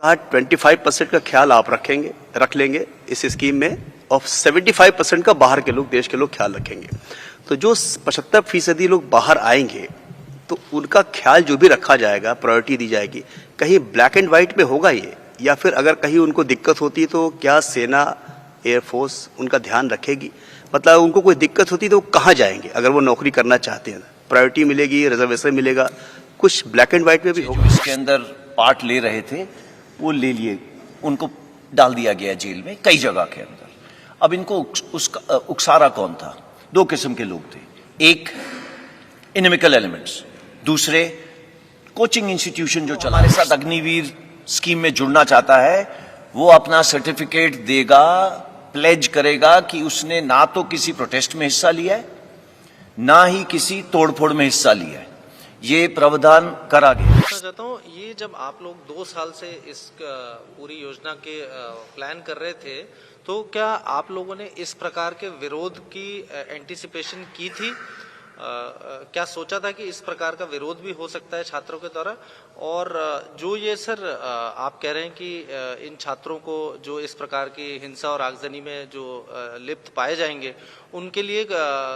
हाँ, 25% का ख्याल आप रख लेंगे इस स्कीम में, और 75% का बाहर के लोग, देश के लोग ख्याल रखेंगे। तो जो 75% लोग बाहर आएंगे तो उनका ख्याल जो भी रखा जाएगा, प्रायोरिटी दी जाएगी, कहीं ब्लैक एंड व्हाइट में होगा ये, या फिर अगर कहीं उनको दिक्कत होती है तो क्या सेना, एयरफोर्स उनका ध्यान रखेगी? मतलब उनको कोई दिक्कत होती है तो वो कहाँ जाएंगे अगर वो नौकरी करना चाहते हैं? प्रायोरिटी मिलेगी, रिजर्वेशन मिलेगा, कुछ ब्लैक एंड व्हाइट में भी होगा। इसके अंदर पार्ट ले रहे थे वो ले लिए, उनको डाल दिया गया जेल में कई जगह के अंदर। अब इनको उकसारा कौन था? दो किस्म के लोग थे, एक इनमिकल एलिमेंट्स, दूसरे कोचिंग इंस्टीट्यूशन जो चला। हमारे साथ अग्निवीर स्कीम में जुड़ना चाहता है, वो अपना सर्टिफिकेट देगा, प्लेज करेगा कि उसने ना तो किसी प्रोटेस्ट में हिस्सा लिया है, ना ही किसी तोड़फोड़ में हिस्सा लिया है। ये प्रावधान करा गया। पूछना चाहता हूँ, ये जब आप लोग 2 साल से इस पूरी योजना के प्लान कर रहे थे, तो क्या आप लोगों ने इस प्रकार के विरोध की एंटिसिपेशन की थी? क्या सोचा था कि इस प्रकार का विरोध भी हो सकता है छात्रों के द्वारा? और जो ये सर आप कह रहे हैं कि इन छात्रों को जो इस प्रकार की हिंसा और आगजनी में जो लिप्त पाए जाएंगे, उनके लिए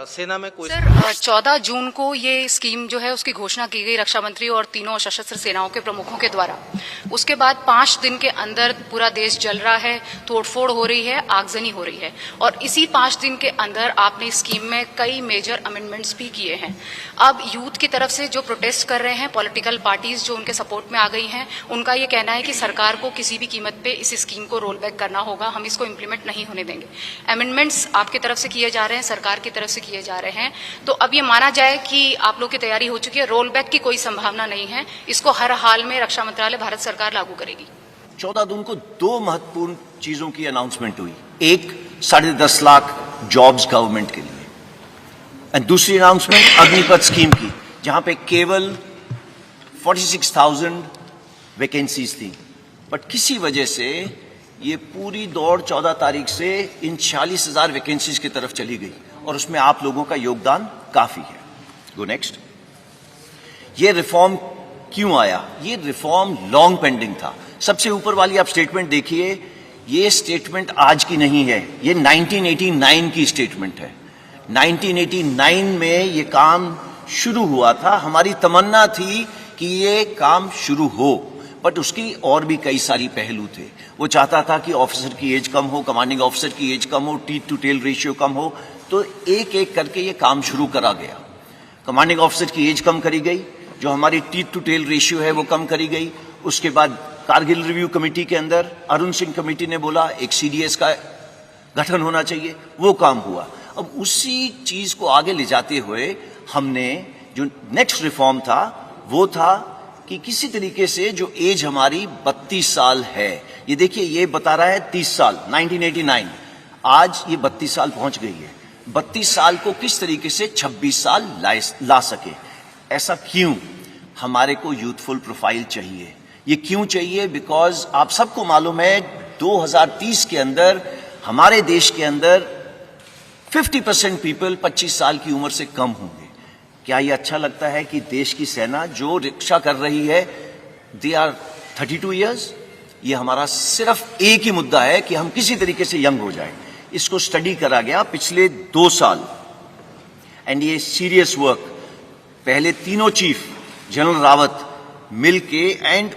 सेना में कोई... सर 14 जून को ये स्कीम जो है उसकी घोषणा की गई रक्षा मंत्री और तीनों सशस्त्र सेनाओं के प्रमुखों के द्वारा। उसके बाद 5 दिन के अंदर पूरा देश जल रहा है, तोड़फोड़ हो रही है, आगजनी हो रही है, और इसी 5 दिन के अंदर आपने स्कीम में कई मेजर अमेंडमेंट्स भी किए हैं। अब यूथ की तरफ से जो प्रोटेस्ट कर रहे हैं, पॉलिटिकल पार्टीज जो उनके सपोर्ट में आ गई हैं, उनका ये कहना है कि सरकार को किसी भी कीमत पे इस स्कीम को रोल बैक करना होगा, हम इसको इम्प्लीमेंट नहीं होने देंगे। अमेंडमेंट्स आपकी तरफ से किए जा रहे हैं, सरकार की तरफ से किए जा रहे हैं, तो अब ये माना जाए कि आप लोग की तैयारी हो चुकी है, रोल बैक की कोई संभावना नहीं है, इसको हर हाल में रक्षा मंत्रालय, भारत सरकार लागू करेगी। 14 जून को 2 महत्वपूर्ण चीजों की अनाउंसमेंट हुई, एक 10.5 लाख जॉब्स गवर्नमेंट के लिए, और दूसरी अनाउंसमेंट अग्निपथ स्कीम की, जहां पे केवल 46,000 वैकेंसीज थी। बट किसी वजह से ये पूरी दौड़ 14 तारीख से इन 40,000 वैकेंसीज की तरफ चली गई, और उसमें आप लोगों का योगदान काफी है। Go next. ये रिफॉर्म क्यों आया? ये रिफॉर्म लॉन्ग पेंडिंग था। सबसे ऊपर वाली आप स्टेटमेंट देखिए, ये स्टेटमेंट आज की नहीं है, ये 1989 की स्टेटमेंट है। 1989 में ये काम शुरू हुआ था। हमारी तमन्ना थी कि ये काम शुरू हो, बट उसकी और भी कई सारी पहलू थे। वो चाहता था कि ऑफिसर की एज कम हो, कमांडिंग ऑफिसर की एज कम हो, टीथ टू टेल रेशियो कम हो, तो एक एक करके ये काम शुरू करा गया। कमांडिंग ऑफिसर की एज कम करी गई, जो हमारी टीथ टू टेल रेशियो है वो कम करी गई। उसके बाद कारगिल रिव्यू कमेटी के अंदर अरुण सिंह कमेटी ने बोला एक सीडीएस का गठन होना चाहिए, वो काम हुआ। अब उसी चीज को आगे ले जाते हुए हमने जो नेक्स्ट रिफॉर्म था वो था कि किसी तरीके से जो एज हमारी 32 साल है, ये देखिए ये बता रहा है 30 साल 1989, आज ये 32 साल पहुंच गई है। 32 साल को किस तरीके से 26 साल ला सके, ऐसा क्यों? हमारे को यूथफुल प्रोफाइल चाहिए। ये क्यों चाहिए? बिकॉज आप सबको मालूम है 2030 के अंदर हमारे देश के अंदर 50% पीपल 25 साल की उम्र से कम होंगे। क्या ये अच्छा लगता है कि देश की सेना जो रक्षा कर रही है दे आर 32 ईयर्स? ये हमारा सिर्फ एक ही मुद्दा है कि हम किसी तरीके से यंग हो जाए। इसको स्टडी करा गया पिछले 2 साल, एंड ये सीरियस वर्क। पहले तीनों चीफ जनरल रावत मिलके एंड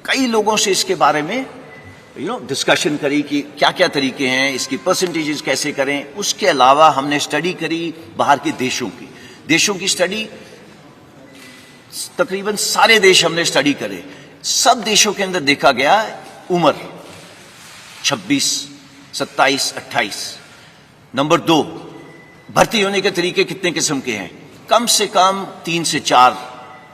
कई लोगों से इसके बारे में डिस्कशन करी कि क्या क्या तरीके हैं, इसकी परसेंटेजेस कैसे करें। उसके अलावा हमने स्टडी करी बाहर के देशों की स्टडी, तकरीबन सारे देश हमने स्टडी करे। सब देशों के अंदर देखा गया उम्र 26, 27, 28। नंबर 2, भर्ती होने के तरीके कितने किस्म के हैं? कम से कम 3 से 4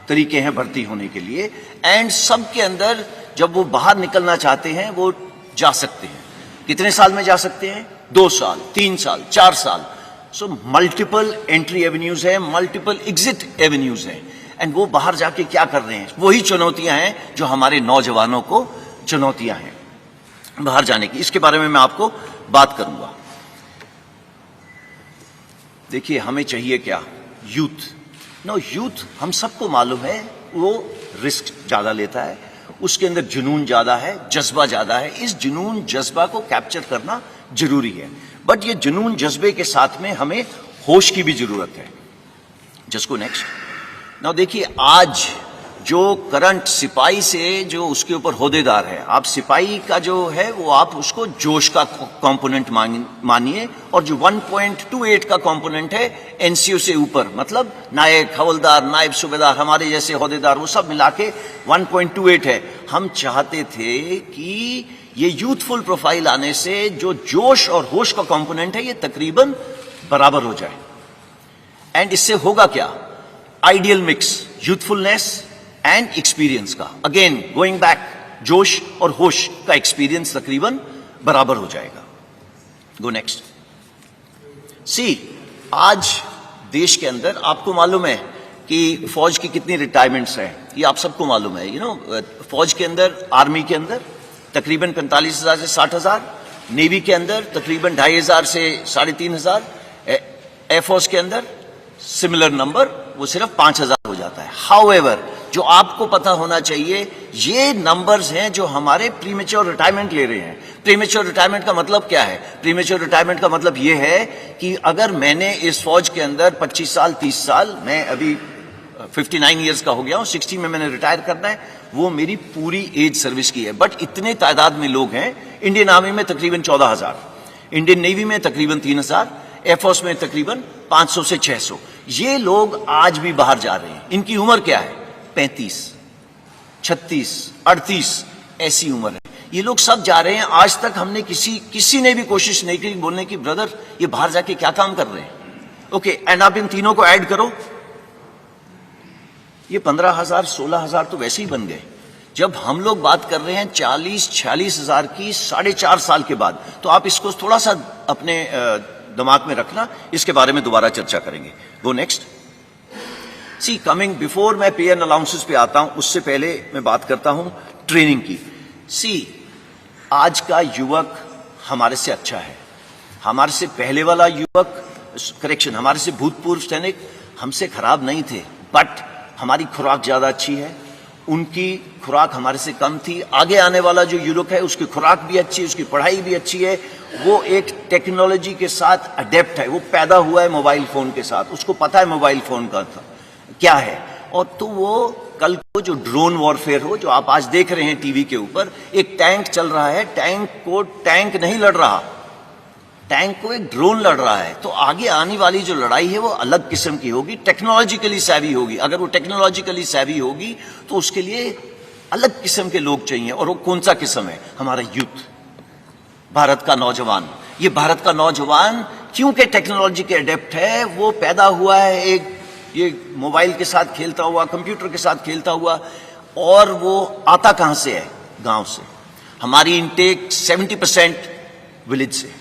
तरीके हैं भर्ती होने के लिए, एंड सब के अंदर जब वो बाहर निकलना चाहते हैं वो जा सकते हैं। कितने साल में जा सकते हैं? 2 साल, 3 साल, 4 साल। सो मल्टीपल एंट्री एवेन्यूज है, मल्टीपल एग्जिट एवेन्यूज हैं, एंड वो बाहर जाके क्या कर रहे हैं? वही चुनौतियां हैं जो हमारे नौजवानों को चुनौतियां हैं बाहर जाने की। इसके बारे में मैं आपको बात करूंगा। देखिए हमें चाहिए क्या? यूथ। यूथ हम सबको मालूम है वो रिस्क ज्यादा लेता है, उसके अंदर जुनून ज्यादा है, जज्बा ज्यादा है। इस जुनून जज्बा को कैप्चर करना जरूरी है, बट ये जुनून जज्बे के साथ में हमें होश की भी जरूरत है। Just go next. नाउ देखिए, आज जो करंट सिपाही से जो उसके ऊपर होदेदार है, आप सिपाही का जो है वो आप उसको जोश का कंपोनेंट मानिए, और जो 1.28 का कंपोनेंट है एनसीओ से ऊपर, मतलब नायक, हवलदार, नायब सूबेदार, हमारे जैसे होदेदार, वो सब मिला के 1.28 है। हम चाहते थे कि ये यूथफुल प्रोफाइल आने से जो जोश और होश का कंपोनेंट है ये तकरीबन बराबर हो जाए। एंड इससे होगा क्या? Ideal mix youthfulness and experience का। अगेन गोइंग बैक, जोश और होश का एक्सपीरियंस तकरीबन बराबर हो जाएगा। गो नेक्स्ट। सी, आज देश के अंदर आपको मालूम है कि फौज की कितनी रिटायरमेंट्स हैं, ये आप सबको मालूम है। फौज के अंदर, आर्मी के अंदर तकरीबन 45,000 से 60,000, नेवी के अंदर तकरीबन 2,500 से 3,500, एयरफोर्स के अंदर सिमिलर नंबर, वो सिर्फ 5,000 हो जाता है। हाउएवर, जो आपको पता होना चाहिए, ये नंबर्स हैं जो हमारे प्रीमेच्योर रिटायरमेंट ले रहे हैं। प्रीमेच्योर रिटायरमेंट का मतलब क्या है? प्रीमेच्योर रिटायरमेंट का मतलब ये है कि अगर मैंने इस फौज के अंदर 25 साल, 30 साल, मैं अभी 59 ईयर्स का हो गया हूं, 60 में मैंने रिटायर करना है, वो मेरी पूरी एज सर्विस की है। बट इतने तादाद में लोग हैं, इंडियन आर्मी में तकरीबन 14,000, इंडियन नेवी में तकरीबन 3,000, एयरफोर्स में तकरीबन 500 से 600। ये लोग आज भी बाहर जा रहे हैं। इनकी उम्र क्या है? 35, 36, 38, ऐसी उम्र है। ये लोग सब जा रहे हैं। आज तक हमने किसी ने भी कोशिश नहीं की बोलने की, ब्रदर ये बाहर जाके क्या काम कर रहे हैं। ओके, एंड आप इन तीनों को ऐड करो, ये 15,000, 16,000 तो वैसे ही बन गए। जब हम लोग बात कर रहे हैं 40-46 हजार की 4.5 साल के बाद, तो आप इसको थोड़ा सा अपने दिमाग में रखना, इसके बारे में दोबारा चर्चा करेंगे। Go next. See, coming before मैं पे एंड अलाउंसेस पे आता हूं, उससे पहले मैं बात करता हूं ट्रेनिंग की। सी, आज का युवक हमारे से अच्छा है। हमारे से पहले वाला युवक, करेक्शन, हमारे से भूतपूर्व सैनिक हमसे खराब नहीं थे, बट हमारी खुराक ज्यादा अच्छी है, उनकी खुराक हमारे से कम थी। आगे आने वाला जो युवक है उसकी खुराक भी अच्छी है, उसकी पढ़ाई भी अच्छी है, वो एक टेक्नोलॉजी के साथ अडेप्ट है, वो पैदा हुआ है मोबाइल फोन के साथ, उसको पता है मोबाइल फोन का क्या है। और तो वो कल को जो ड्रोन वॉरफेयर हो, जो आप आज देख रहे हैं टीवी के ऊपर, एक टैंक चल रहा है, टैंक नहीं लड़ रहा, टैंक को एक ड्रोन लड़ रहा है। तो आगे आने वाली जो लड़ाई है वो अलग किस्म की होगी, टेक्नोलॉजिकली सैवी होगी। अगर वो टेक्नोलॉजिकली सैवी होगी तो उसके लिए अलग किस्म के लोग चाहिए। और वो कौन सा किस्म है? हमारा यूथ, भारत का नौजवान। ये भारत का नौजवान क्योंकि टेक्नोलॉजी के अडेप्ट है, वो पैदा हुआ है एक ये मोबाइल के साथ खेलता हुआ, कंप्यूटर के साथ खेलता हुआ, और वो आता कहां से है? गांव से। हमारी इनटेक 70% विलेज से।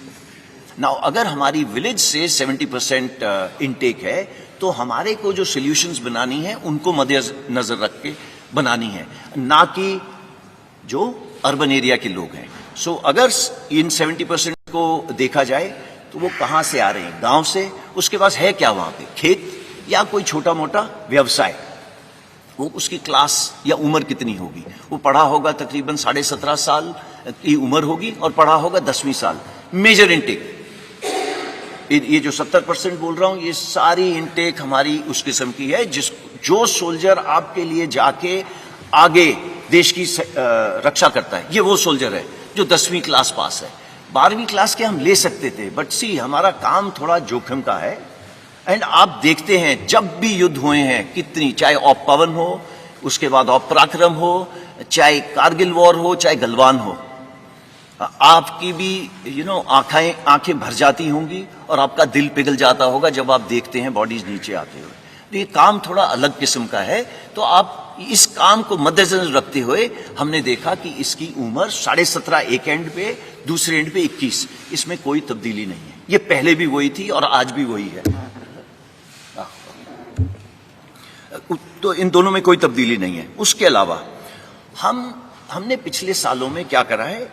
नाउ अगर हमारी विलेज से 70% इनटेक है, तो हमारे को जो सॉल्यूशंस बनानी है उनको मद्देनजर रख के बनानी है, ना कि जो अर्बन एरिया के लोग हैं। सो अगर इन 70% को देखा जाए तो वो कहां से आ रहे हैं? गांव से। उसके पास है क्या वहां पे? खेत या कोई छोटा मोटा व्यवसाय। वो उसकी क्लास या उम्र कितनी होगी? वो पढ़ा होगा तकरीबन 17.5 साल की उम्र होगी और पढ़ा होगा 10वीं साल। मेजर इनटेक, ये जो 70% बोल रहा हूं, ये सारी इनटेक हमारी उस किस्म की है जो सोल्जर आपके लिए जाके आगे देश की रक्षा करता है, ये वो सोल्जर है जो 10वीं क्लास पास है। 12वीं क्लास के हम ले सकते थे, बट सी हमारा काम थोड़ा जोखिम का है। एंड आप देखते हैं जब भी युद्ध हुए हैं कितनी, चाहे ऑप पवन हो, उसके बाद ऑप पराक्रम हो, चाहे कारगिल वॉर हो, चाहे गलवान हो, आपकी भी आंखें भर जाती होंगी और आपका दिल पिघल जाता होगा जब आप देखते हैं बॉडीज नीचे आते हुए। तो ये काम थोड़ा अलग किस्म का है। तो आप इस काम को मद्देनजर रखते हुए हमने देखा कि इसकी उम्र 17.5 एक एंड पे, दूसरे एंड पे 21। इसमें कोई तब्दीली नहीं है। ये पहले भी वही थी और आज भी वही है। तो इन दोनों में कोई तब्दीली नहीं है। उसके अलावा हमने पिछले सालों में क्या करा है?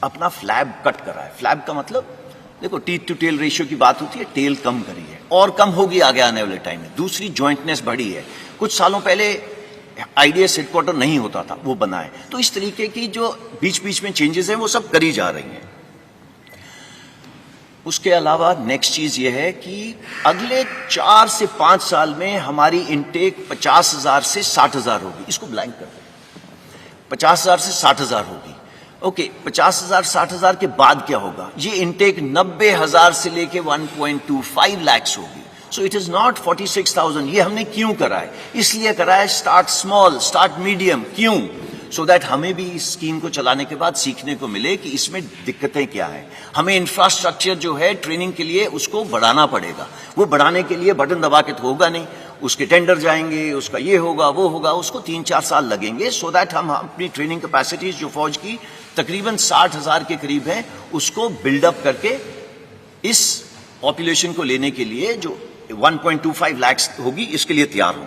अपना फ्लैब कट करा है। फ्लैब का मतलब देखो, टीथ टू टेल रेशियो की बात होती है, टेल कम करी है और कम होगी आगे आने वाले टाइम में। दूसरी, ज्वाइंटनेस बढ़ी है। कुछ सालों पहले IDS हेडक्वार्टर नहीं होता था, वो बना है। तो इस तरीके की जो बीच बीच में चेंजेस हैं वो सब करी जा रही हैं। उसके अलावा नेक्स्ट चीज ये है कि अगले 4 से 5 साल में हमारी इनटेक 50,000 से 60,000 होगी। इसको ब्लैंक कर दें, 50,000 से 60,000 होगी। ओके, 50,000 60,000 के बाद क्या होगा? ये इनटेक 90,000 से लेके 1.25 लाख होगी। सो इट इज नॉट 46,000। ये हमने क्यों करा है? इसलिए करा है स्टार्ट स्मॉल, स्टार्ट मीडियम। क्यों? सो दैट हमें भी इस स्कीम को चलाने के बाद सीखने को मिले कि इसमें दिक्कतें क्या हैं। हमें इंफ्रास्ट्रक्चर जो है ट्रेनिंग के लिए उसको बढ़ाना पड़ेगा। वो बढ़ाने के लिए बटन दबा के तो होगा नहीं, उसके टेंडर जाएंगे, उसका ये होगा वो होगा, उसको 3-4 साल लगेंगे। सो दैट हम अपनी ट्रेनिंग कैपेसिटीज जो फौज की तकरीबन 60,000 के करीब है उसको बिल्डअप करके इस पॉपुलेशन को लेने के लिए जो 1.25 लाख होगी इसके लिए तैयार हो।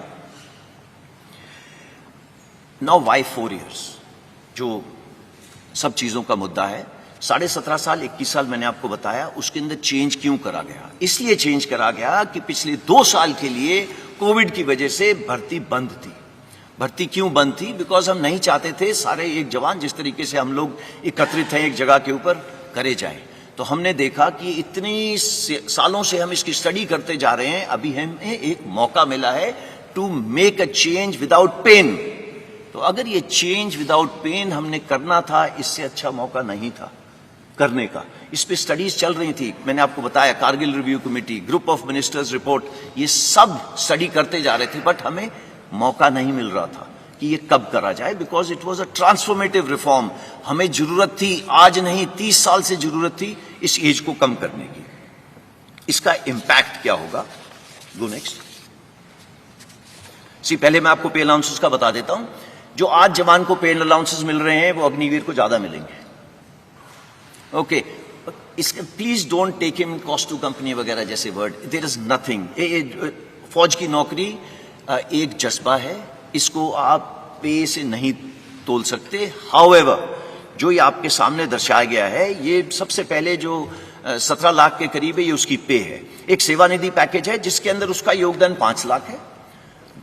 नाउ वाई 4 years, जो सब चीजों का मुद्दा है। 17.5 साल 21 साल मैंने आपको बताया, उसके अंदर चेंज क्यों करा गया? इसलिए चेंज करा गया कि पिछले 2 साल के लिए कोविड की वजह से भर्ती बंद थी। भर्ती क्यों बंद थी? बिकॉज हम नहीं चाहते थे सारे एक जवान जिस तरीके से हम लोग एकत्रित हैं एक जगह के ऊपर करे जाए। तो हमने देखा कि इतनी सालों से हम इसकी स्टडी करते जा रहे हैं, अभी हमें एक मौका मिला है to make a change without pain. तो अगर ये चेंज विदाउट पेन हमने करना था, इससे अच्छा मौका नहीं था करने का। इस पे स्टडीज चल रही थी, मैंने आपको बताया, Kargil review committee, group of ministers report, ये सब स्टडी करते जा रहे थे, बट हमें मौका नहीं मिल रहा था कि ये कब करा जाए, because it was a transformative reform. हमें जरूरत थी, आज नहीं 30 साल से जरूरत थी इस एज को कम करने की। इसका इंपैक्ट क्या होगा? Go next. पहले मैं आपको पे अलाउंसेस का बता देता हूं। जो आज जवान को पे अलाउंसेस मिल रहे हैं वो अग्निवीर को ज्यादा मिलेंगे। ओके, इसके please don't take him cost to company वगैरह जैसे वर्ड, देयर इज नथिंग। फौज की नौकरी एक जज्बा है, इसको आप पे से नहीं तोल सकते। हाउएवर, जो ये आपके सामने दर्शाया गया है, ये सबसे पहले जो 17 लाख के करीब है, ये उसकी पे है। एक सेवानिधि पैकेज है जिसके अंदर उसका योगदान 5 लाख है।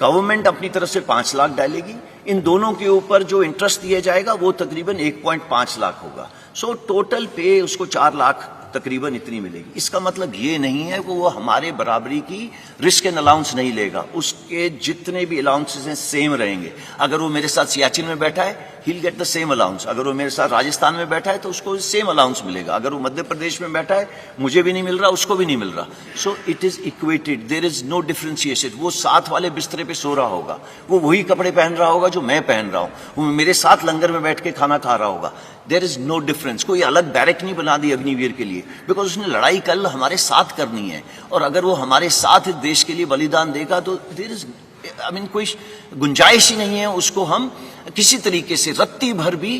गवर्नमेंट अपनी तरफ से 5 लाख डालेगी। इन दोनों के ऊपर जो इंटरेस्ट दिया जाएगा वो तकरीबन 1.5 लाख होगा। सो टोटल पे उसको 4 लाख तकरीबन इतनी मिलेगी। इसका मतलब ये नहीं है कि वो हमारे बराबरी की रिस्क एंड अलाउंस नहीं लेगा, उसके जितने भी अलाउंसेस हैं सेम रहेंगे। अगर वो मेरे साथ सियाचिन में बैठा है, he'll get the same allowance। अगर वो मेरे साथ राजस्थान में बैठा है तो उसको सेम अलाउंस मिलेगा। अगर वो मध्य प्रदेश में बैठा है, मुझे भी नहीं मिल रहा, उसको भी नहीं मिल रहा। So it is equated, there is no differentiation. वो साथ वाले बिस्तरे पे सो रहा होगा, वो वही कपड़े पहन रहा होगा जो मैं पहन रहा हूं, वो मेरे साथ लंगर में बैठ के खाना खा रहा होगा। There is no difference. कोई अलग बैरक नहीं बना दी अग्निवीर के लिए, बिकॉज उसने लड़ाई कल हमारे साथ करनी है, और अगर वो हमारे साथ देश के लिए बलिदान देगा तो देयर इज कोई गुंजाइश ही नहीं है उसको हम किसी तरीके से रत्ती भर भी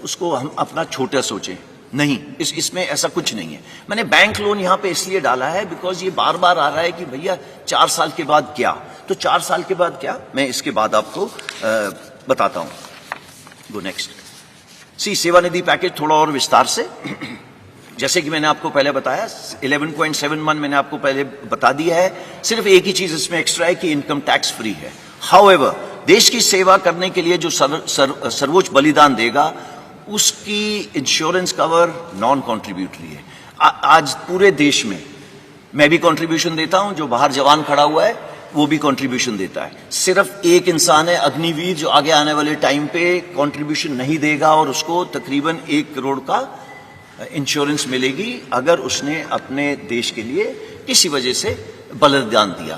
उसको हम अपना छोटा सोचें। नहीं, इसमें ऐसा कुछ नहीं है। मैंने बैंक लोन यहां पे इसलिए डाला है बिकॉज ये बार बार आ रहा है कि भैया 4 साल के बाद क्या। तो 4 साल के बाद क्या, मैं इसके बाद आपको बताता हूं। Go next. सेवानिधि पैकेज थोड़ा और विस्तार से, जैसे कि मैंने आपको पहले बताया 11.71 मैंने आपको पहले बता दिया है। सिर्फ एक ही चीज इसमें एक्स्ट्रा है कि इनकम टैक्स फ्री है। हाउएवर, देश की सेवा करने के लिए जो सर्वोच्च बलिदान देगा उसकी इंश्योरेंस कवर नॉन कॉन्ट्रीब्यूटरी है। आज पूरे देश में मैं भी कंट्रीब्यूशन देता हूं, जो बाहर जवान खड़ा हुआ है वो भी कंट्रीब्यूशन देता है। सिर्फ एक इंसान है अग्निवीर जो आगे आने वाले टाइम पे कंट्रीब्यूशन नहीं देगा, और उसको तकरीबन 1 करोड़ का इंश्योरेंस मिलेगी अगर उसने अपने देश के लिए किसी वजह से बलिदान दिया।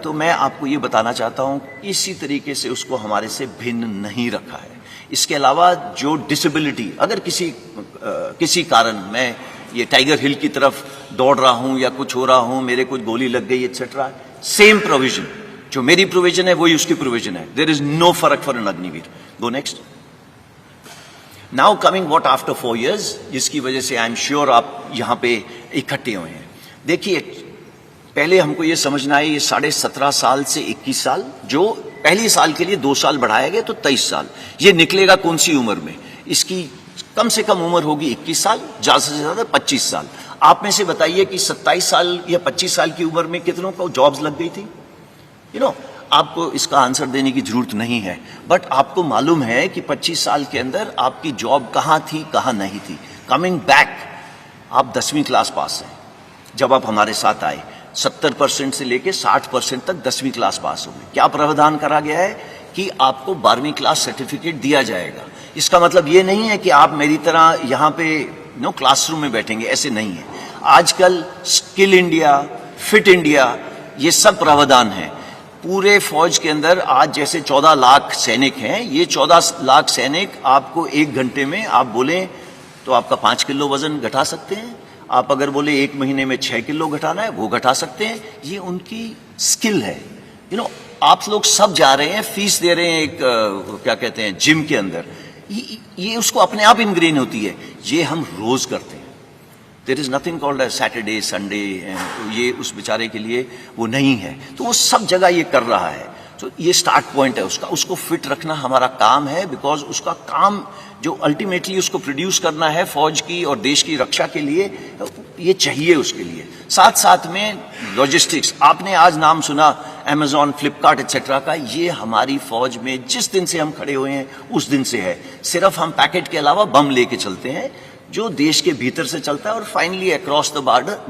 तो मैं आपको ये बताना चाहता हूं, इसी तरीके से उसको हमारे से भिन्न नहीं रखा है। इसके अलावा जो डिसेबिलिटी, अगर किसी कारण मैं ये टाइगर हिल की तरफ दौड़ रहा हूं या कुछ हो रहा हूं, मेरे कुछ गोली लग गई एक्सेट्रा, सेम प्रोविजन, जो मेरी प्रोविजन है वही उसकी प्रोविजन है। देयर इज नो फर्क for an Agniveer. Go next. Now coming what after 4 years, जिसकी वजह से आई एम श्योर आप यहां पे इकट्ठे हुए हैं। देखिए, पहले हमको ये समझना है, ये 17.5 साल से 21 साल, जो पहली साल के लिए 2 साल बढ़ाया गया तो 23 साल, ये निकलेगा कौन सी उम्र में? इसकी कम से कम उम्र होगी 21 साल, ज्यादा से ज्यादा 25 साल। आप में से बताइए कि 27 साल या 25 साल की उम्र में कितनों को जॉब्स लग गई थी? आपको इसका आंसर देने की जरूरत नहीं है, बट आपको मालूम है कि 25 साल के अंदर आपकी जॉब कहाँ थी, कहाँ नहीं थी। कमिंग बैक, आप 10वीं क्लास पास हैं जब आप हमारे साथ आए, 70% से लेके 60% तक 10वीं क्लास पास हो गए। क्या प्रावधान करा गया है कि आपको 12वीं क्लास सर्टिफिकेट दिया जाएगा। इसका मतलब ये नहीं है कि आप मेरी तरह यहाँ पे क्लासरूम में बैठेंगे, ऐसे नहीं है। आजकल स्किल इंडिया, फिट इंडिया, ये सब प्रावधान है। पूरे फौज के अंदर आज जैसे 14 लाख सैनिक हैं, ये 14 लाख सैनिक आपको 1 घंटे में आप बोले तो आपका 5 किलो वजन घटा सकते हैं। आप अगर बोले 1 महीने में 6 किलो घटाना है, वो घटा सकते हैं। ये उनकी स्किल है। आप लोग सब जा रहे हैं, फीस दे रहे हैं एक क्या कहते हैं जिम के अंदर, ये उसको अपने आप इनग्रेन होती है। ये हम रोज करते हैं। There is nothing called Saturday Sunday, ये उस बेचारे के लिए वो नहीं है। तो वो सब जगह ये कर रहा है। तो ये स्टार्ट पॉइंट है उसका, उसको फिट रखना हमारा काम है। बिकॉज उसका काम जो अल्टीमेटली उसको प्रोड्यूस करना है फौज की और देश की रक्षा के लिए, ये चाहिए उसके लिए। साथ साथ में लॉजिस्टिक्स, आपने आज नाम सुना अमेजॉन, फ्लिपकार्ट एक्सेट्रा का, ये हमारी फौज में जिस दिन से हम खड़े हुए हैं उस दिन से है। सिर्फ हम पैकेट के अलावा बम लेके चलते हैं जो देश के भीतर से चलता है और finally across the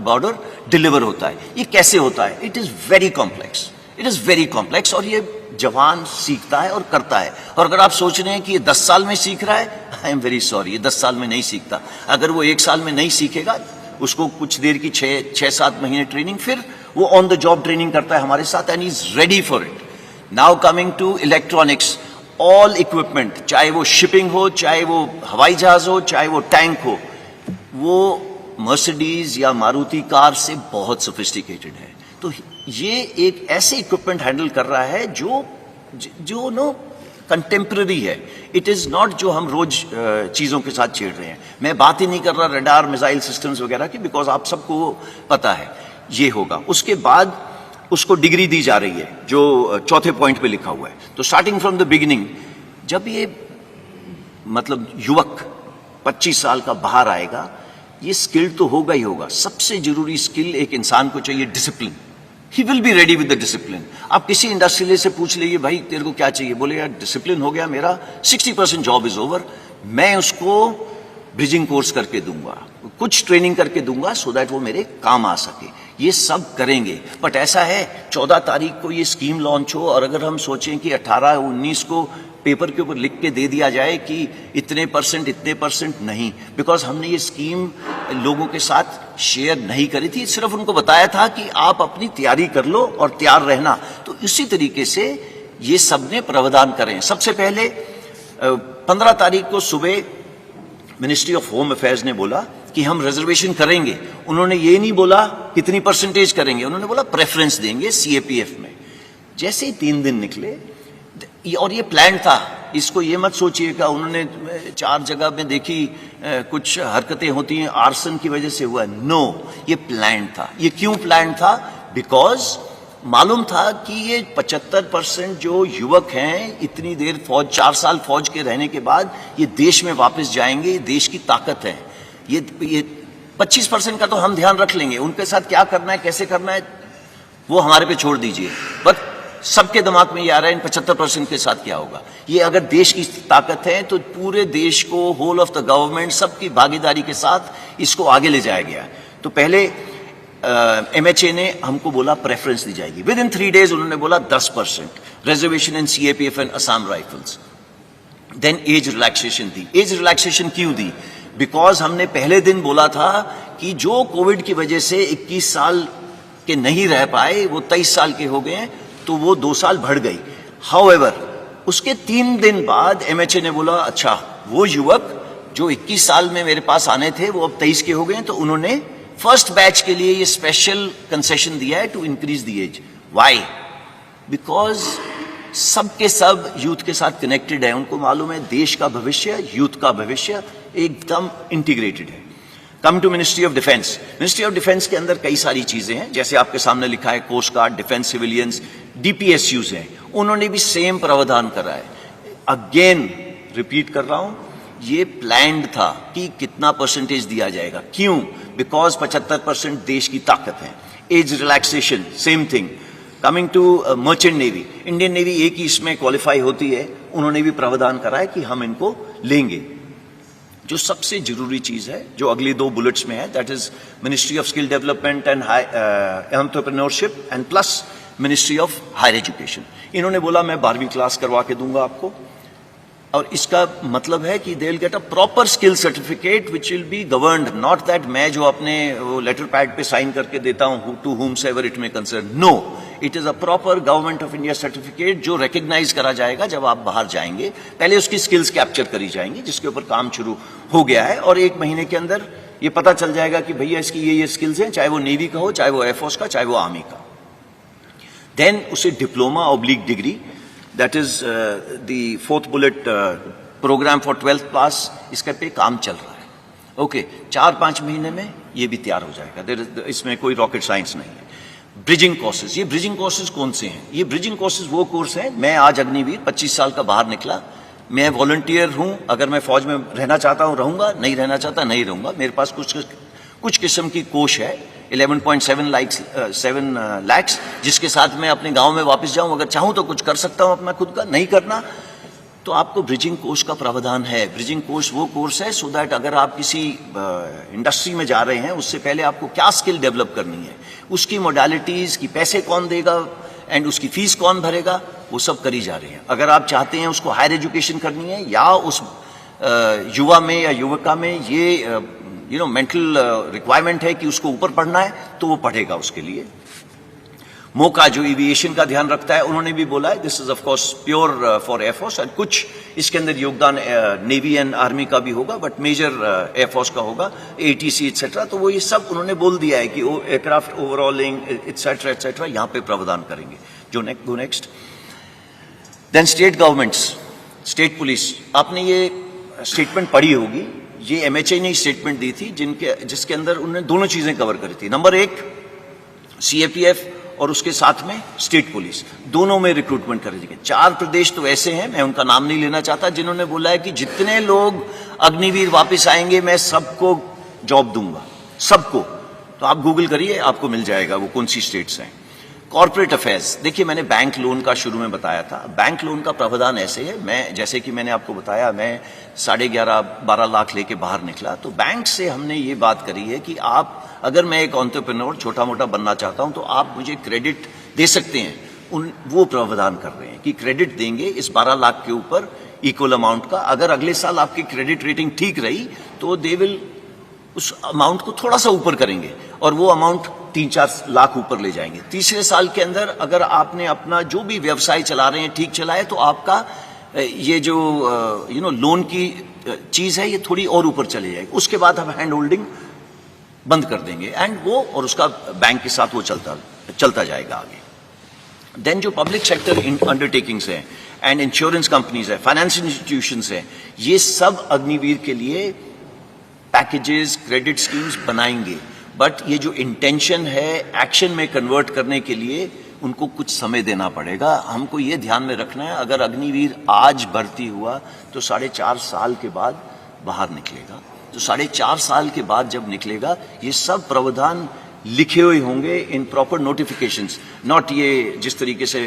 border deliver होता है। ये कैसे होता है? It is very complex, it is very complex. और ये जवान सीखता है और करता है। और अगर आप सोच रहे हैं कि ये 10 साल में सीख रहा है, आई एम वेरी सॉरी, ये 10 साल में नहीं सीखता। अगर वो 1 साल में नहीं सीखेगा, उसको कुछ देर की 6-7 महीने ट्रेनिंग, फिर वो ऑन द जॉब ट्रेनिंग करता है हमारे साथ, and is ready for it. Now coming to electronics, all equipment, चाहे वो शिपिंग हो, चाहे वो हवाई जहाज हो, चाहे वो टैंक हो, वो मर्सिडीज या मारुति कार से बहुत सोफिस्टिकेटेड है। तो ये एक ऐसे इक्विपमेंट हैंडल कर रहा है जो कंटेम्प्रेरी है। इट इज नॉट जो हम रोज चीजों के साथ छेड़ रहे हैं। मैं बात ही नहीं कर रहा रडार, मिसाइल सिस्टम्स वगैरह की, बिकॉज आप सबको पता है ये होगा। उसके बाद उसको डिग्री दी जा रही है जो चौथे पॉइंट पे लिखा हुआ है। तो स्टार्टिंग फ्रॉम द बिगिनिंग, जब ये मतलब युवक 25 साल का बाहर आएगा, ये स्किल तो होगा ही होगा। सबसे जरूरी स्किल एक इंसान को चाहिए, discipline. He will be ready with the discipline. आप किसी इंडस्ट्रियलिस्ट से पूछ लीजिए, भाई तेरे को क्या चाहिए, बोले यार डिसिप्लिन हो गया मेरा, 60% जॉब इज ओवर, मैं उसको ब्रिजिंग कोर्स करके दूंगा, कुछ ट्रेनिंग करके दूंगा, सो दैट वो मेरे काम आ सके। ये सब करेंगे। बट ऐसा है 14 तारीख को ये स्कीम लॉन्च हो, और अगर हम सोचें कि 18-19 को पेपर के ऊपर लिख के दे दिया जाए कि इतने परसेंट नहीं, बिकॉज हमने ये स्कीम लोगों के साथ शेयर नहीं करी थी। सिर्फ उनको बताया था कि आप अपनी तैयारी कर लो और तैयार रहना। तो इसी तरीके से ये सब ने प्रावधान करें। सबसे पहले 15 तारीख को सुबह मिनिस्ट्री ऑफ होम अफेयर्स ने बोला कि हम रिजर्वेशन करेंगे। उन्होंने ये नहीं बोला कितनी परसेंटेज करेंगे, उन्होंने बोला प्रेफरेंस देंगे सीएपीएफ में। जैसे ही 3 दिन निकले, और ये प्लान था, इसको ये मत सोचिएगा उन्होंने 4 जगह में देखी कुछ हरकतें होती हैं आर्सन की वजह से हुआ। नो, ये प्लान था। ये क्यों प्लान था? बिकॉज मालूम था कि ये 75% जो युवक हैं, इतनी देर फौज, 4 साल फौज के रहने के बाद ये देश में वापस जाएंगे। देश की ताकत है। ये 25% का तो हम ध्यान रख लेंगे, उनके साथ क्या करना है, कैसे करना है, वो हमारे पे छोड़ दीजिए। बट सबके दिमाग में ये आ रहा है इन 75% के साथ क्या होगा। ये अगर देश की ताकत है तो पूरे देश को, होल ऑफ द गवर्नमेंट, सबकी भागीदारी के साथ इसको आगे ले जाया गया। तो पहले एमएचए ने हमको बोला प्रेफरेंस दी जाएगी। विद इन 3 डेज उन्होंने बोला 10% reservation in CAPF and Assam Rifles. Then age relaxation दी। एज रिलैक्सेशन क्यों दी? बिकॉज हमने पहले दिन बोला था कि जो कोविड की वजह से 21 साल के नहीं रह पाए, वो 23 साल के हो गए हैं, तो वो 2 साल बढ़ गई। हाउएवर, उसके 3 दिन बाद एमएचए ने बोला अच्छा, वो युवक जो 21 साल में मेरे पास आने थे वो अब 23 के हो गए हैं, तो उन्होंने फर्स्ट बैच के लिए ये स्पेशल कंसेशन दिया है to increase the age. Why? Because सबके सब यूथ के साथ कनेक्टेड है। उनको मालूम है देश का भविष्य, यूथ का भविष्य एकदम इंटीग्रेटेड है। Come to ministry of defence. Ministry of defence के अंदर कई सारी चीजें हैं, जैसे आपके सामने लिखा है coast guard, defence civilians, DPSUs हैं, उन्होंने भी सेम प्रावधान करा है। अगेन रिपीट कर रहा हूं, ये प्लान्ड था कि कितना परसेंटेज दिया जाएगा। क्यों? बिकॉज 75% देश की ताकत है। Age relaxation same thing. Coming to merchant navy, Indian navy एक ही इसमें क्वालिफाई होती है, उन्होंने भी प्रावधान करा है कि हम इनको लेंगे। जो सबसे जरूरी चीज है जो अगली 2 बुलेट्स में है, that is ministry of skill development and entrepreneurship and plus ministry of higher education. इन्होंने बोला मैं 12वीं क्लास करवा के दूंगा आपको, और इसका मतलब है कि they will get a proper skill certificate which will be governed, not that मैं जो अपने वो लेटर पैड पे साइन करके देता हूं to whomsoever it may concern, no, it is a proper government of India certificate जो रिकग्नाइज करा जाएगा जब आप बाहर जाएंगे। पहले उसकी स्किल्स कैप्चर करी जाएंगी, जिसके ऊपर काम शुरू हो गया है, और 1 महीने के अंदर ये पता चल जाएगा कि भैया इसकी ये स्किल्स हैं, चाहे वो नेवी का हो, चाहे वो एयरफोर्स का, चाहे वो आर्मी का। देन उसे diploma oblique degree, that is the 4th bullet programme for 12th pass, इसके पे काम चल रहा है। ओके, 4-5 महीने में ये भी तैयार हो जाएगा, इसमें कोई रॉकेट साइंस नहीं है। ब्रिजिंग कोर्सेज, ये ब्रिजिंग कोर्सेज कौन से हैं? ये ब्रिजिंग कोर्सेज वो कोर्स हैं, मैं आज अग्निवीर 25 साल का बाहर निकला, मैं वॉलंटियर हूं, अगर मैं फौज में रहना चाहता हूं रहूंगा, नहीं रहना चाहता नहीं रहूंगा। मेरे पास कुछ किस्म की कोष है 11.7 लाख, जिसके साथ मैं अपने गांव में वापस जाऊं, अगर चाहूं तो कुछ कर सकता हूं अपना खुद का, नहीं करना तो आपको ब्रिजिंग कोर्स का प्रावधान है। ब्रिजिंग कोर्स वो कोर्स है सो दैट अगर आप किसी इंडस्ट्री में जा रहे हैं, उससे पहले आपको क्या स्किल डेवलप करनी है, उसकी मोडालिटीज की, पैसे कौन देगा एंड उसकी फीस कौन भरेगा, वो सब करी जा रही है। अगर आप चाहते हैं उसको हायर एजुकेशन करनी है, या उस युवा में या युवका में ये मेंटल रिक्वायरमेंट है कि उसको ऊपर पढ़ना है, तो वो पढ़ेगा उसके लिए। मोका जो एविएशन का ध्यान रखता है, उन्होंने भी बोला है this is of course pure for air force, और कुछ इसके अंदर योगदान नेवी एंड आर्मी का भी होगा, बट मेजर एयरफोर्स का होगा, ATC एक्सेट्रा। तो वो ये सब उन्होंने बोल दिया है कि एयरक्राफ्ट ओवरऑलिंग एक्सेट्रा एक्सेट्रा यहाँ पे प्रावधान करेंगे। जो next then state governments, state police, आपने ये स्टेटमेंट पढ़ी होगी, ये MHA ने स्टेटमेंट दी थी जिसके अंदर उन्होंने दोनों चीजें कवर करी थी। नंबर 1 CAPF और उसके साथ में स्टेट पुलिस, दोनों में रिक्रूटमेंट करेंगे। 4 प्रदेश तो ऐसे हैं, मैं उनका नाम नहीं लेना चाहता, जिन्होंने बोला है कि जितने लोग अग्निवीर वापस आएंगे मैं सबको जॉब दूंगा, सबको। तो आप गूगल करिए, आपको मिल जाएगा वो कौन सी स्टेट्स हैं। कॉर्पोरेट अफेयर्स, देखिए मैंने बैंक लोन का शुरू में बताया था, बैंक लोन का प्रावधान ऐसे है, मैं जैसे कि मैंने आपको बताया मैं 11.5-12 लाख लेके बाहर निकला, तो बैंक से हमने ये बात करी है कि आप, अगर मैं एक एंटरप्रेन्योर छोटा मोटा बनना चाहता हूं तो आप मुझे क्रेडिट दे सकते हैं। वो प्रावधान कर रहे हैं कि क्रेडिट देंगे इस 12 लाख के ऊपर इक्वल अमाउंट का। अगर अगले साल आपकी क्रेडिट रेटिंग ठीक रही तो दे विल उस अमाउंट को थोड़ा सा ऊपर करेंगे और वो अमाउंट 3-4 लाख ऊपर ले जाएंगे। तीसरे साल के अंदर अगर आपने अपना जो भी व्यवसाय चला रहे हैं ठीक चलाए तो आपका ये जो लोन की चीज है ये थोड़ी और ऊपर चली जाएगी। उसके बाद हम हैंड होल्डिंग बंद कर देंगे एंड वो और उसका बैंक के साथ वो चलता जाएगा आगे। देन जो पब्लिक सेक्टर अंडरटेकिंग्स हैं एंड इंश्योरेंस कंपनीज है, फाइनेंशियल इंस्टीट्यूशंस हैं, ये सब अग्निवीर के लिए पैकेजेस, क्रेडिट स्कीम्स बनाएंगे। बट ये जो इंटेंशन है एक्शन में कन्वर्ट करने के लिए उनको कुछ समय देना पड़ेगा। हमको ये ध्यान में रखना है, अगर अग्निवीर आज भर्ती हुआ तो 4.5 साल के बाद बाहर निकलेगा। तो 4.5 साल के बाद जब निकलेगा ये सब प्रावधान लिखे हुए होंगे इन प्रॉपर नोटिफिकेशंस, नॉट ये जिस तरीके से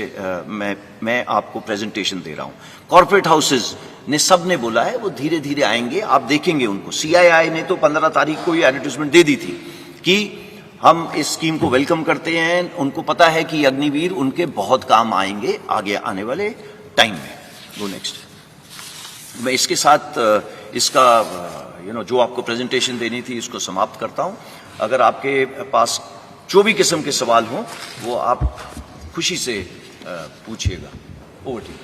मैं आपको प्रेजेंटेशन दे रहा हूं। कॉर्पोरेट हाउसेज ने सब ने बोला है वो धीरे धीरे आएंगे, आप देखेंगे उनको। CII ने तो 15 तारीख को ये एडवर्टाइजमेंट दे दी थी कि हम इस स्कीम को वेलकम करते हैं, उनको पता है कि अग्निवीर उनके बहुत काम आएंगे आगे आने वाले टाइम में। Go next. मैं इसके साथ इसका जो आपको प्रेजेंटेशन देनी थी इसको समाप्त करता हूं। अगर आपके पास जो भी किस्म के सवाल हों वो आप खुशी से पूछिएगा। Over to you.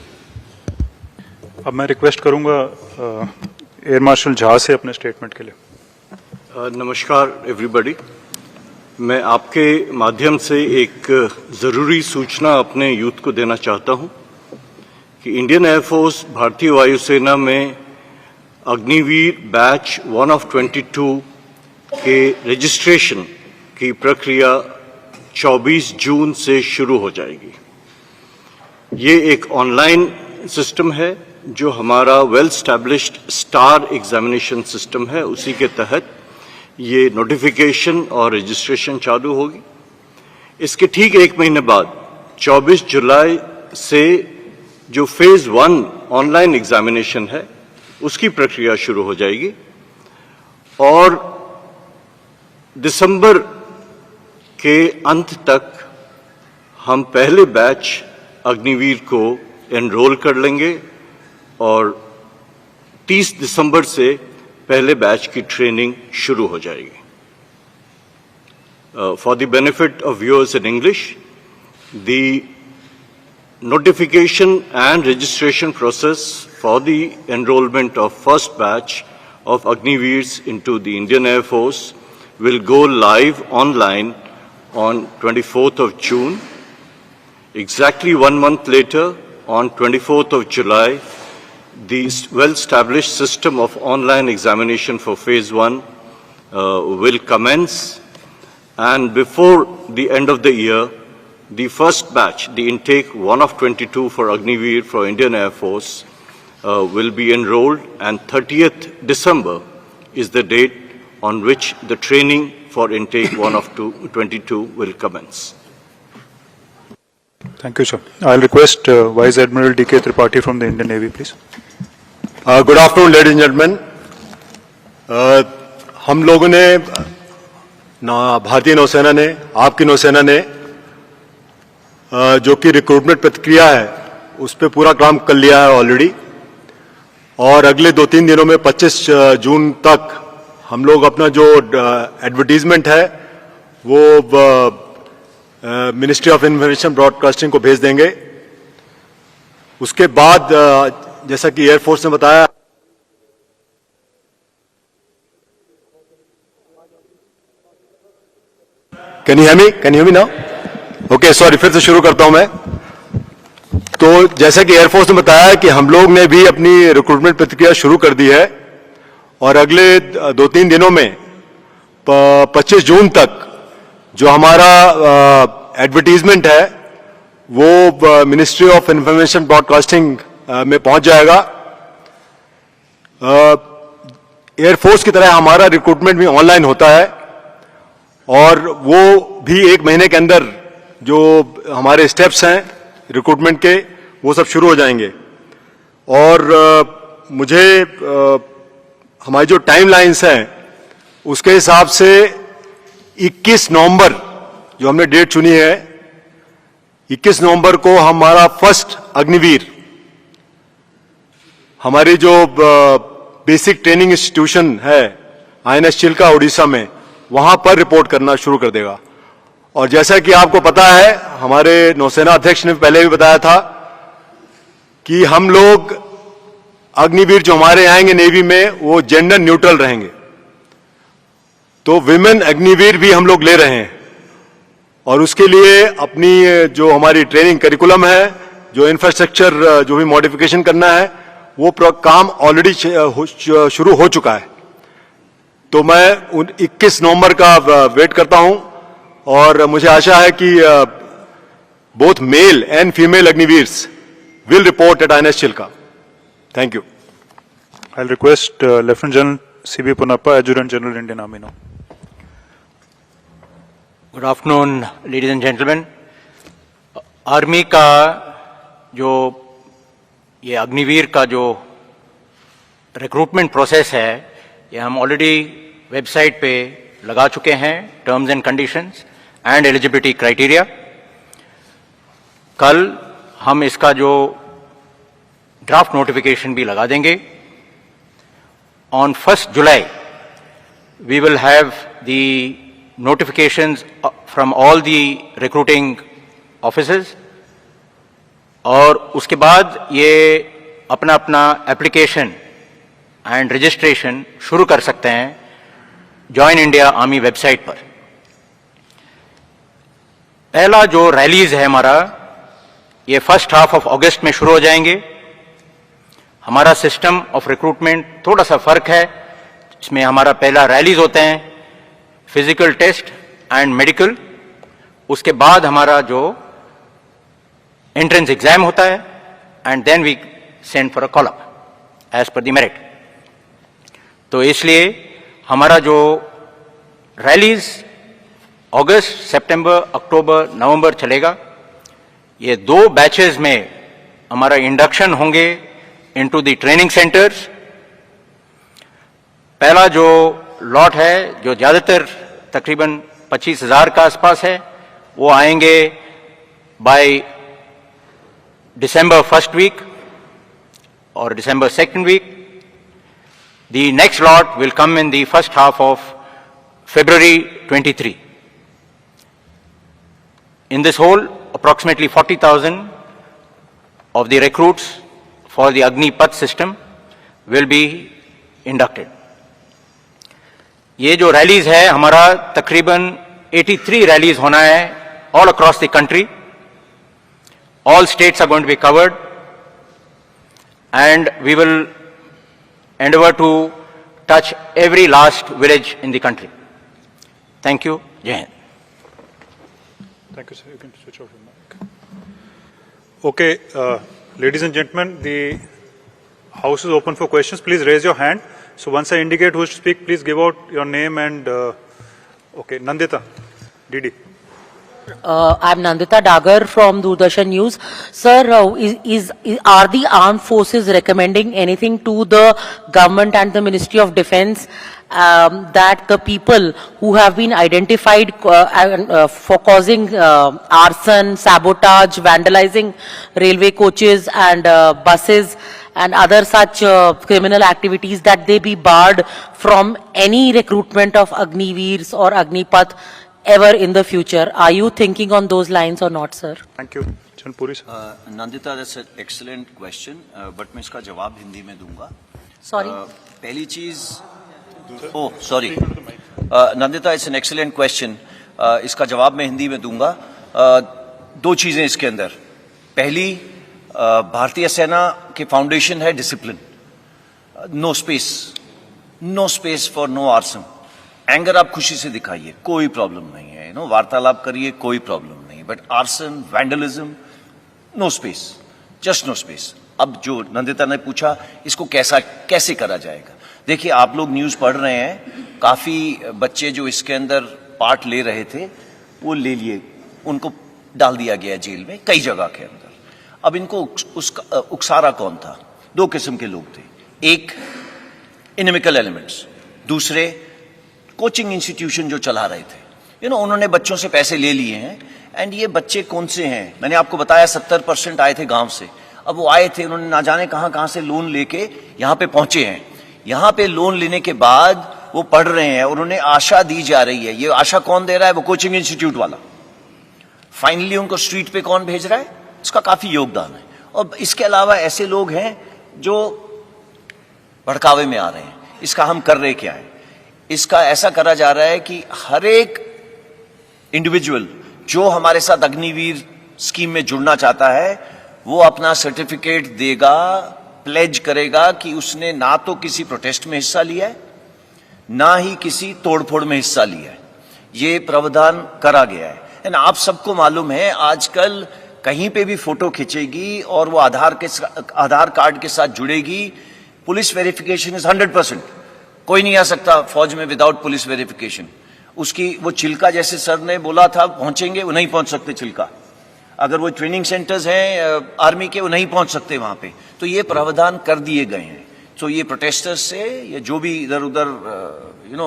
अब मैं रिक्वेस्ट करूंगा एयर मार्शल झा से अपने स्टेटमेंट के लिए। नमस्कार एवरीबॉडी, मैं आपके माध्यम से एक ज़रूरी सूचना अपने यूथ को देना चाहता हूं कि इंडियन एयरफोर्स भारतीय वायुसेना में अग्निवीर बैच 1 of 22 के रजिस्ट्रेशन की प्रक्रिया 24 जून से शुरू हो जाएगी। ये एक ऑनलाइन सिस्टम है जो हमारा well established star examination system है, उसी के तहत ये नोटिफिकेशन और रजिस्ट्रेशन चालू होगी। इसके ठीक 1 महीने बाद 24 जुलाई से जो फेज 1 ऑनलाइन एग्जामिनेशन है उसकी प्रक्रिया शुरू हो जाएगी और दिसंबर के अंत तक हम पहले बैच अग्निवीर को एनरोल कर लेंगे और 30 दिसंबर से पहले बैच की ट्रेनिंग शुरू हो जाएगी। For the benefit of viewers in English, the notification and registration process for the enrollment of first batch of Agniveers into the Indian Air Force will go live online on 24th of June. Exactly 1 month later, on 24th of July, the well-established system of online examination for phase 1 will commence, and before the end of the year, the first batch, the intake 1 of 22 for Agniveer for Indian Air Force, will be enrolled, and 30th December is the date on which the training for intake 1 of 22 will commence. Thank you, sir. I'll request Vice Admiral D.K. Tripathi from the Indian Navy, please. Good afternoon ladies and gentleman. हम लोगों ने भारतीय नौसेना ने, आपकी नौसेना ने जो कि रिक्रूटमेंट प्रक्रिया है उस पर पूरा काम कर लिया है ऑलरेडी, और अगले 2-3 दिनों में 25 जून तक हम लोग अपना जो एडवर्टीजमेंट है वो मिनिस्ट्री ऑफ इंफॉर्मेशन ब्रॉडकास्टिंग को भेज देंगे। उसके बाद जैसा कि एयरफोर्स ने बताया, can you me now? Okay, sorry, फिर से शुरू करता हूं मैं। तो जैसा कि एयरफोर्स ने बताया कि हम लोग ने भी अपनी रिक्रूटमेंट प्रक्रिया शुरू कर दी है और अगले 2-3 दिनों में 25 जून तक जो हमारा एडवर्टीजमेंट है वो मिनिस्ट्री ऑफ इंफॉर्मेशन ब्रॉडकास्टिंग में पहुंच जाएगा। एयरफोर्स की तरह हमारा रिक्रूटमेंट भी ऑनलाइन होता है और वो भी 1 महीने के अंदर जो हमारे स्टेप्स हैं रिक्रूटमेंट के वो सब शुरू हो जाएंगे। और मुझे हमारी जो टाइमलाइंस हैं उसके हिसाब से 21 नवंबर जो हमने डेट चुनी है, 21 नवंबर को हमारा फर्स्ट अग्निवीर हमारी जो बेसिक ट्रेनिंग इंस्टीट्यूशन है INS चिल्का उड़ीसा में, वहां पर रिपोर्ट करना शुरू कर देगा। और जैसा कि आपको पता है, हमारे नौसेना अध्यक्ष ने पहले भी बताया था कि हम लोग अग्निवीर जो हमारे आएंगे नेवी में वो जेंडर न्यूट्रल रहेंगे। तो विमेन अग्निवीर भी हम लोग ले रहे हैं और उसके लिए अपनी जो हमारी ट्रेनिंग करिकुलम है, जो इंफ्रास्ट्रक्चर जो भी मॉडिफिकेशन करना है, वो काम ऑलरेडी शुरू हो चुका है। तो मैं 21 नवंबर का वेट करता हूं और मुझे आशा है कि both male and female Agniveers will report at INS Chilka. Thank you. I'll request Lieutenant General C.B. Ponnappa, Adjutant General, Indian Army now. Good afternoon ladies and gentleman. Army का जो ये अग्निवीर का जो रिक्रूटमेंट प्रोसेस है ये हम ऑलरेडी वेबसाइट पे लगा चुके हैं, terms and conditions and eligibility criteria. कल हम इसका जो ड्राफ्ट नोटिफिकेशन भी लगा देंगे। On 1 July we will have the notifications from all the recruiting offices और उसके बाद ये अपना अपना एप्लीकेशन एंड रजिस्ट्रेशन शुरू कर सकते हैं जॉइन इंडिया आर्मी वेबसाइट पर। पहला जो रैलीज है हमारा ये फर्स्ट हाफ ऑफ अगस्त में शुरू हो जाएंगे। हमारा सिस्टम ऑफ रिक्रूटमेंट थोड़ा सा फर्क है, इसमें हमारा पहला रैलीज होते हैं, फिजिकल टेस्ट एंड मेडिकल, उसके बाद हमारा जो एंट्रेंस एग्जाम होता है and then we send for a call up as per the merit. तो इसलिए हमारा जो रैलीज अगस्त, सितंबर, अक्टूबर, नवंबर चलेगा। ये 2 बैचेस में हमारा इंडक्शन होंगे इनटू द ट्रेनिंग सेंटर्स। पहला जो लॉट है, जो ज्यादातर तकरीबन 25,000 का आसपास है, वो आएंगे bye December 1st week or December 2nd week. The next lot will come in the first half of February 23. In this whole, approximately 40,000 of the recruits for the Agnipath system will be inducted. ये जो rallies है, हमारा तकरीबन 83 rallies होना है all across the country. All states are going to be covered, and we will endeavor to touch every last village in the country. Thank you. Jai Hind. Thank you, sir. You can switch off your mic. Okay, ladies and gentlemen, the house is open for questions. Please raise your hand. So once I indicate who is to speak, please give out your name and, okay, Nandita, DD. I'm Nandita Dagar from Doordarshan News. Sir, are the armed forces recommending anything to the government and the Ministry of Defence that the people who have been identified for causing arson, sabotage, vandalizing railway coaches and buses and other such criminal activities, that they be barred from any recruitment of Agniveers or Agnipath ever in the future? Are you thinking on those lines or not, sir? Thank you. Chanpuri, sir. Nandita, that's an excellent question, but मैं इसका जवाब हिंदी में दूंगा. Sorry. पहली चीज, oh sorry, Nandita, it's an excellent question. इसका जवाब मैं हिंदी में दूंगा. 2 चीजें इसके अंदर. पहली, भारतीय सेना के फाउंडेशन है discipline. No space for no arson. Anger आप खुशी से दिखाइए, कोई प्रॉब्लम नहीं है, वार्तालाप करिए, कोई प्रॉब्लम नहीं. But arson, vandalism, no space, just no space. अब जो नंदिता ने पूछा, इसको कैसे करा जाएगा? देखिए, आप लोग न्यूज पढ़ रहे हैं, काफी बच्चे जो इसके अंदर पार्ट ले रहे थे, वो ले लिए, उनको डाल दिया गया जेल में कई जगह के अंदर. अब इनको उकसारा कौन था? 2 किस्म के लोग थे. एक, इनमिकल एलिमेंट्स. दूसरे, कोचिंग इंस्टीट्यूशन जो चला रहे थे. उन्होंने बच्चों से पैसे ले लिए हैं. एंड ये बच्चे कौन से हैं? मैंने आपको बताया 70% आए थे गांव से. अब वो आए थे, उन्होंने ना जाने कहां से लोन लेके यहां पे पहुंचे हैं. यहां पे लोन लेने के बाद वो पढ़ रहे हैं, उन्होंने आशा दी जा रही है. ये आशा कौन दे रहा है? वो कोचिंग इंस्टीट्यूट वाला. फाइनली उनको स्ट्रीट पे कौन भेज रहा है? इसका काफी योगदान है. और इसके अलावा ऐसे लोग हैं जो भड़कावे में आ रहे हैं. इसका हम कर रहे क्या है? इसका ऐसा करा जा रहा है कि हर एक इंडिविजुअल जो हमारे साथ अग्निवीर स्कीम में जुड़ना चाहता है, वो अपना सर्टिफिकेट देगा, प्लेज करेगा कि उसने ना तो किसी प्रोटेस्ट में हिस्सा लिया है, ना ही किसी तोड़फोड़ में हिस्सा लिया है. ये प्रावधान करा गया है. एंड आप सबको मालूम है, आजकल कहीं पे भी फोटो खींचेगी और वो आधार कार्ड के साथ जुड़ेगी. Police verification is 100%. कोई नहीं आ सकता फौज में विदाउट पुलिस वेरिफिकेशन. उसकी वो चिल्का, जैसे सर ने बोला था पहुंचेंगे, वो नहीं पहुंच सकते चिल्का. अगर वो ट्रेनिंग सेंटर्स हैं आर्मी के, वो नहीं पहुंच सकते वहां पे. तो ये प्रावधान कर दिए गए हैं. तो ये प्रोटेस्टर्स से, ये जो भी इधर उधर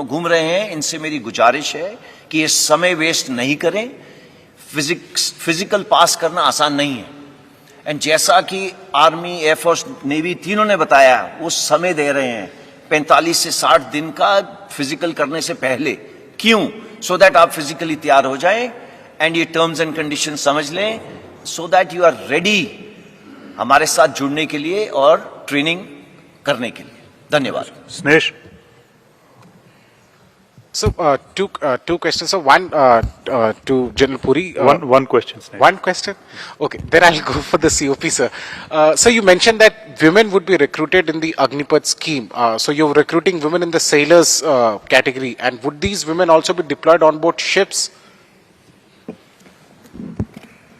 घूम रहे हैं, इनसे मेरी गुजारिश है कि ये समय वेस्ट नहीं करें. फिजिकल पास करना आसान नहीं है. एंड जैसा कि आर्मी, एयरफोर्स, नेवी तीनों ने बताया, वो समय दे रहे हैं 45 से 60 दिन का फिजिकल करने से पहले. क्यों? सो दैट आप फिजिकली तैयार हो जाएं एंड ये टर्म्स एंड कंडीशन समझ लें, so that you are ready हमारे साथ जुड़ने के लिए और ट्रेनिंग करने के लिए. धन्यवाद. Snesh. So, two questions. So, one to General Puri. One question, Snesh. One question? Okay, then I'll go for the COP, sir. So, you mentioned that women would be recruited in the Agnipath scheme. So, you're recruiting women in the sailors category. And would these women also be deployed on board ships?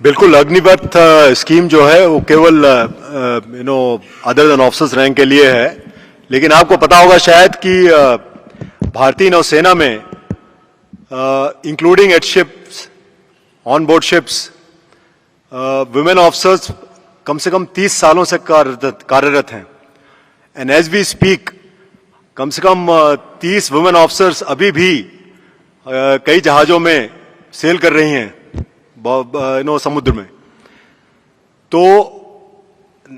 बिल्कुल. Agnipath scheme जो है वो केवल other than officers rank के लिए है. लेकिन आपको पता होगा शायद कि भारतीय नौसेना में including at ships, on board ships, women officers कम से कम 30 सालों से कार्यरत हैं, एंड एज वी स्पीक कम से कम 30 वुमेन ऑफिसर्स अभी भी कई जहाजों में सेल कर रही हैं समुद्र में। तो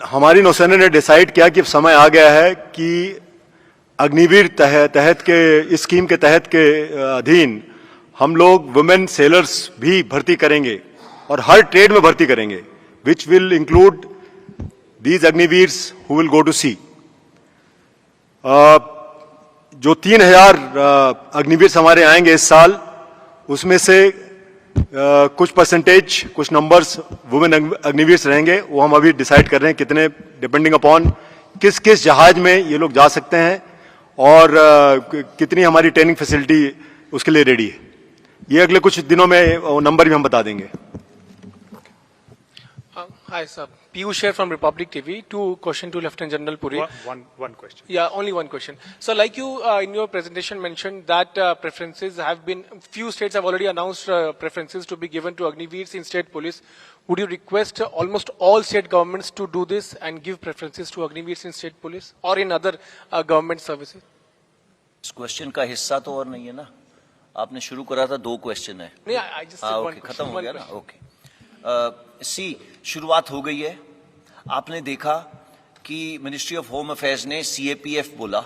हमारी नौसेना ने डिसाइड किया कि अब समय आ गया है कि अग्निवीर तहत के इस स्कीम के तहत के अधीन हम लोग वुमेन सेलर्स भी भर्ती करेंगे और हर ट्रेड में भर्ती करेंगे, which will include these Agniveers who will go to sea. जो 3000 अग्निवीर हमारे आएंगे इस साल, उसमें से कुछ परसेंटेज, कुछ नंबर्स वुमेन अग्निवीर रहेंगे। वो हम अभी डिसाइड कर रहे हैं कितने, डिपेंडिंग अपॉन किस किस जहाज में ये लोग जा सकते हैं और कितनी हमारी ट्रेनिंग फैसिलिटी उसके लिए रेडी है। ये अगले कुछ दिनों में वो नंबर भी हम बता देंगे। Hi, sir. Piyush here from Republic TV. Question to Lieutenant General Puri. One question. Yeah, only one question. So, like you in your presentation mentioned that preferences have been, few states have already announced preferences to be given to Agniveers in state police. Would you request almost all state governments to do this and give preferences to Agniveers in state police or in other government services? इस question का हिस्सा तो और नहीं है ना, आपने शुरू करा था, 2 क्वेश्चन है। नहीं, I just said one खत्म हो question. गया ना, ओके। शुरुआत हो गई है। आपने देखा कि मिनिस्ट्री ऑफ होम अफेयर्स ने CAPF बोला,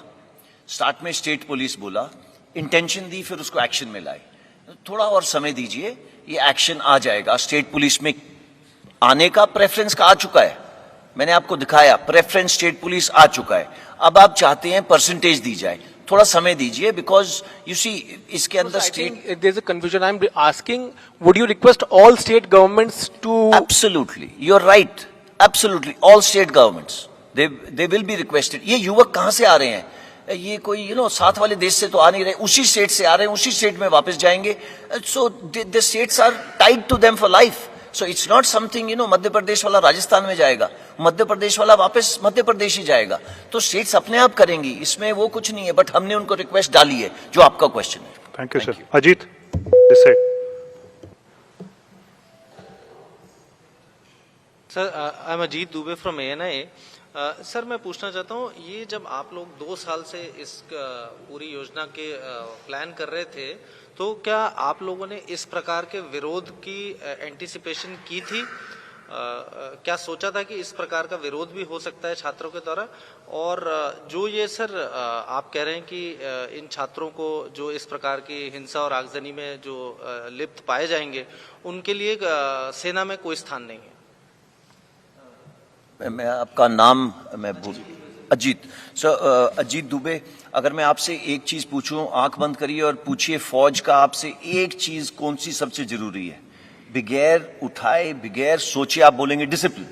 स्टार्ट में स्टेट पुलिस बोला, इंटेंशन दी, फिर उसको एक्शन में लाए। थोड़ा और समय दीजिए, ये एक्शन आ जाएगा। स्टेट पुलिस में आने का प्रेफरेंस का आ चुका है, मैंने आपको दिखाया, प्रेफरेंस स्टेट पुलिस आ चुका है। अब आप चाहते हैं परसेंटेज दी जाए, थोड़ा समय दीजिए, बिकॉज यू सी इसके अंदर state, there is a confusion. I'm asking, would you request all state governments to? Absolutely, you're right. Absolutely, all state governments they will be requested. ये युवक कहाँ से आ रहे हैं? ये कोई साथ वाले देश से तो आ नहीं रहे, उसी स्टेट से आ रहे हैं, उसी स्टेट में वापस जाएंगे। So the states are tied to them for life. So it's not something Madhya Pradesh वाला राजस्थान में जाएगा, मध्य प्रदेश वाला वापस मध्य प्रदेश ही जाएगा। तो स्टेट्स अपने आप करेंगी, इसमें वो कुछ नहीं है, बट हमने उनको रिक्वेस्ट डाली है, जो आपका क्वेश्चन है। Thank you sir. Ajit, this side. Sir, I am Ajit Dubey from ANI। Sir, मैं पूछना चाहता हूँ, ये जब आप लोग 2 साल से इस पूरी योजना के प्लान कर रहे थे, तो क्या आप लोगों ने इस प्रकार के विरोध की एंटिसिपेशन की थी? क्या सोचा था कि इस प्रकार का विरोध भी हो सकता है छात्रों के द्वारा? और जो ये सर आप कह रहे हैं कि इन छात्रों को जो इस प्रकार की हिंसा और आगजनी में जो लिप्त पाए जाएंगे, उनके लिए सेना में कोई स्थान नहीं है। मैं आपका नाम मैं भूल, अजीत सर, अजीत दुबे। अगर मैं आपसे एक चीज पूछूं, आंख बंद करिए और पूछिए, फौज का आपसे एक चीज कौन सी सबसे जरूरी है? बगैर उठाए, बगैर सोचे आप बोलेंगे डिसिप्लिन।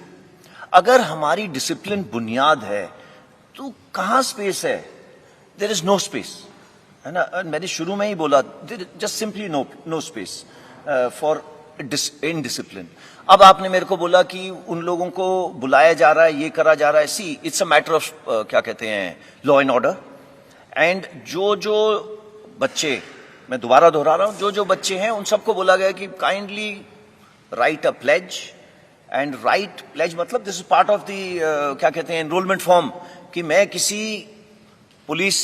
अगर हमारी डिसिप्लिन बुनियाद है तो कहां स्पेस है? देयर इज नो स्पेस, है ना। मैंने शुरू में ही बोला, just simply no space for indiscipline. अब आपने मेरे को बोला कि उन लोगों को बुलाया जा रहा है, ये करा जा रहा है। See it's a matter of क्या कहते हैं, लॉ एंड ऑर्डर। एंड जो बच्चे, मैं दोबारा दोहरा रहा हूं, जो बच्चे हैं उन सबको बोला गया कि kindly write a pledge. And write pledge मतलब this is part of the क्या कहते हैं, एनरोलमेंट फॉर्म, कि मैं किसी पुलिस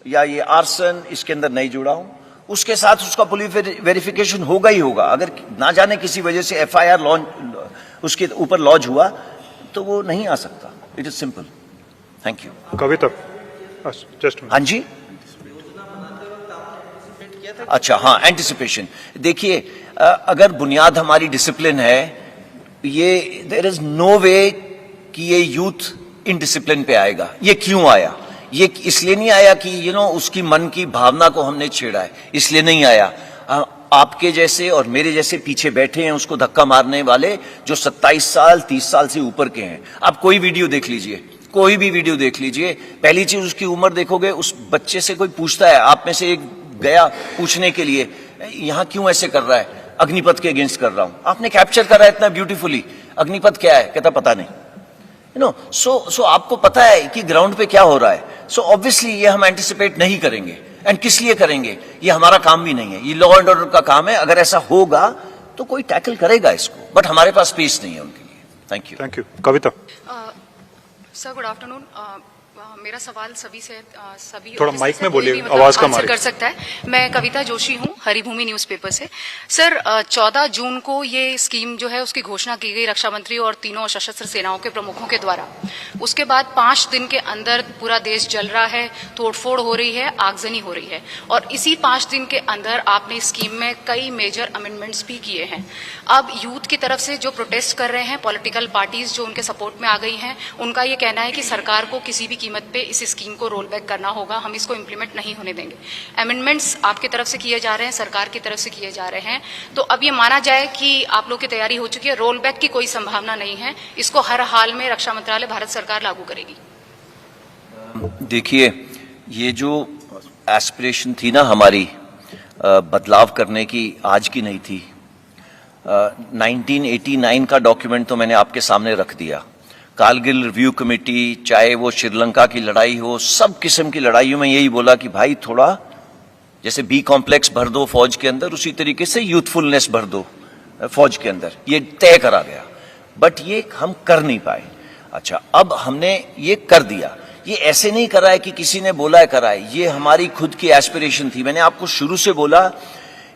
या ये आर्सन इसके अंदर नहीं जुड़ा हूं। उसके साथ उसका पुलिस वेरिफिकेशन होगा ही होगा। अगर ना जाने किसी वजह से FIR लॉन्च उसके ऊपर लॉन्च हुआ तो वो नहीं आ सकता। It is simple. Thank you. Kavita, just हाँ जी, अच्छा, हाँ, एंटिसिपेशन। देखिए, अगर बुनियाद हमारी डिसिप्लिन है, ये देयर इज नो वे कि ये यूथ इनडिसिप्लिन पे आएगा। ये क्यों आया? ये इसलिए नहीं आया कि उसकी मन की भावना को हमने छेड़ा है, इसलिए नहीं आया। आपके जैसे और मेरे जैसे पीछे बैठे हैं उसको धक्का मारने वाले, जो 27 साल 30 साल से ऊपर के हैं। आप कोई वीडियो देख लीजिए, कोई भी वीडियो देख लीजिए, पहली चीज उसकी उम्र देखोगे। उस बच्चे से कोई पूछता है, आप में से एक गया पूछने के लिए, यहां क्यों ऐसे कर रहा है? अग्निपथ के अगेंस्ट कर रहा हूं। आपने कैप्चर करा इतना ब्यूटीफुली, अग्निपथ क्या है? कहता पता नहीं। सो आपको पता है कि ग्राउंड पे क्या हो रहा है। सो ऑब्वियसली ये हम एंटिसिपेट नहीं करेंगे। एंड किस लिए करेंगे? ये हमारा काम भी नहीं है, ये लॉ एंड ऑर्डर का काम है। अगर ऐसा होगा तो कोई टैकल करेगा इसको, बट हमारे पास स्पेस नहीं है उनके लिए। Thank you. Thank you. Kavita, sir good afternoon. मेरा सवाल सभी से सभी थोड़ा ऑफिसर माइक से में कोई बोलिए, भी आवाज कम आ आंसर रही कर है। सकता है। मैं कविता जोशी हूँ, हरिभूमि न्यूज़पेपर से। सर 14 जून को ये स्कीम जो है उसकी घोषणा की गई रक्षा मंत्री और तीनों सशस्त्र सेनाओं के प्रमुखों के द्वारा। उसके बाद 5 दिन के अंदर पूरा देश जल रहा है, तोड़फोड़ हो रही है, आगजनी हो रही है, और इसी 5 दिन के अंदर आपने स्कीम में कई मेजर अमेंडमेंट्स भी किए हैं। अब यूथ की तरफ से जो प्रोटेस्ट कर रहे हैं, पॉलिटिकल पार्टीज जो उनके सपोर्ट में आ गई हैं, उनका ये कहना है कि सरकार को किसी भी कीमत पे इस स्कीम को रोल बैक करना होगा, हम इसको इम्प्लीमेंट नहीं होने देंगे। अमेंडमेंट्स आपकी तरफ से किए जा रहे हैं, सरकार की तरफ से किए जा रहे हैं, तो अब ये माना जाए कि आप लोग की तैयारी हो चुकी है, रोल बैक की कोई संभावना नहीं है, इसको हर हाल में रक्षा मंत्रालय भारत सरकार लागू करेगी। देखिए, ये जो एस्पिरेशन थी ना हमारी बदलाव करने की, आज की नहीं थी। 1989 का डॉक्यूमेंट तो मैंने आपके सामने रख दिया। कारगिल रिव्यू कमेटी, चाहे वो श्रीलंका की लड़ाई हो, सब किस्म की लड़ाइयों में यही बोला कि भाई थोड़ा जैसे बी कॉम्प्लेक्स भर दो फौज के अंदर, उसी तरीके से यूथफुलनेस भर दो फौज के अंदर। ये तय करा गया, बट ये हम कर नहीं पाए। अच्छा, अब हमने ये कर दिया। ये ऐसे नहीं करा है कि किसी ने बोला है करा है, ये हमारी खुद की एस्पिरेशन थी। मैंने आपको शुरू से बोला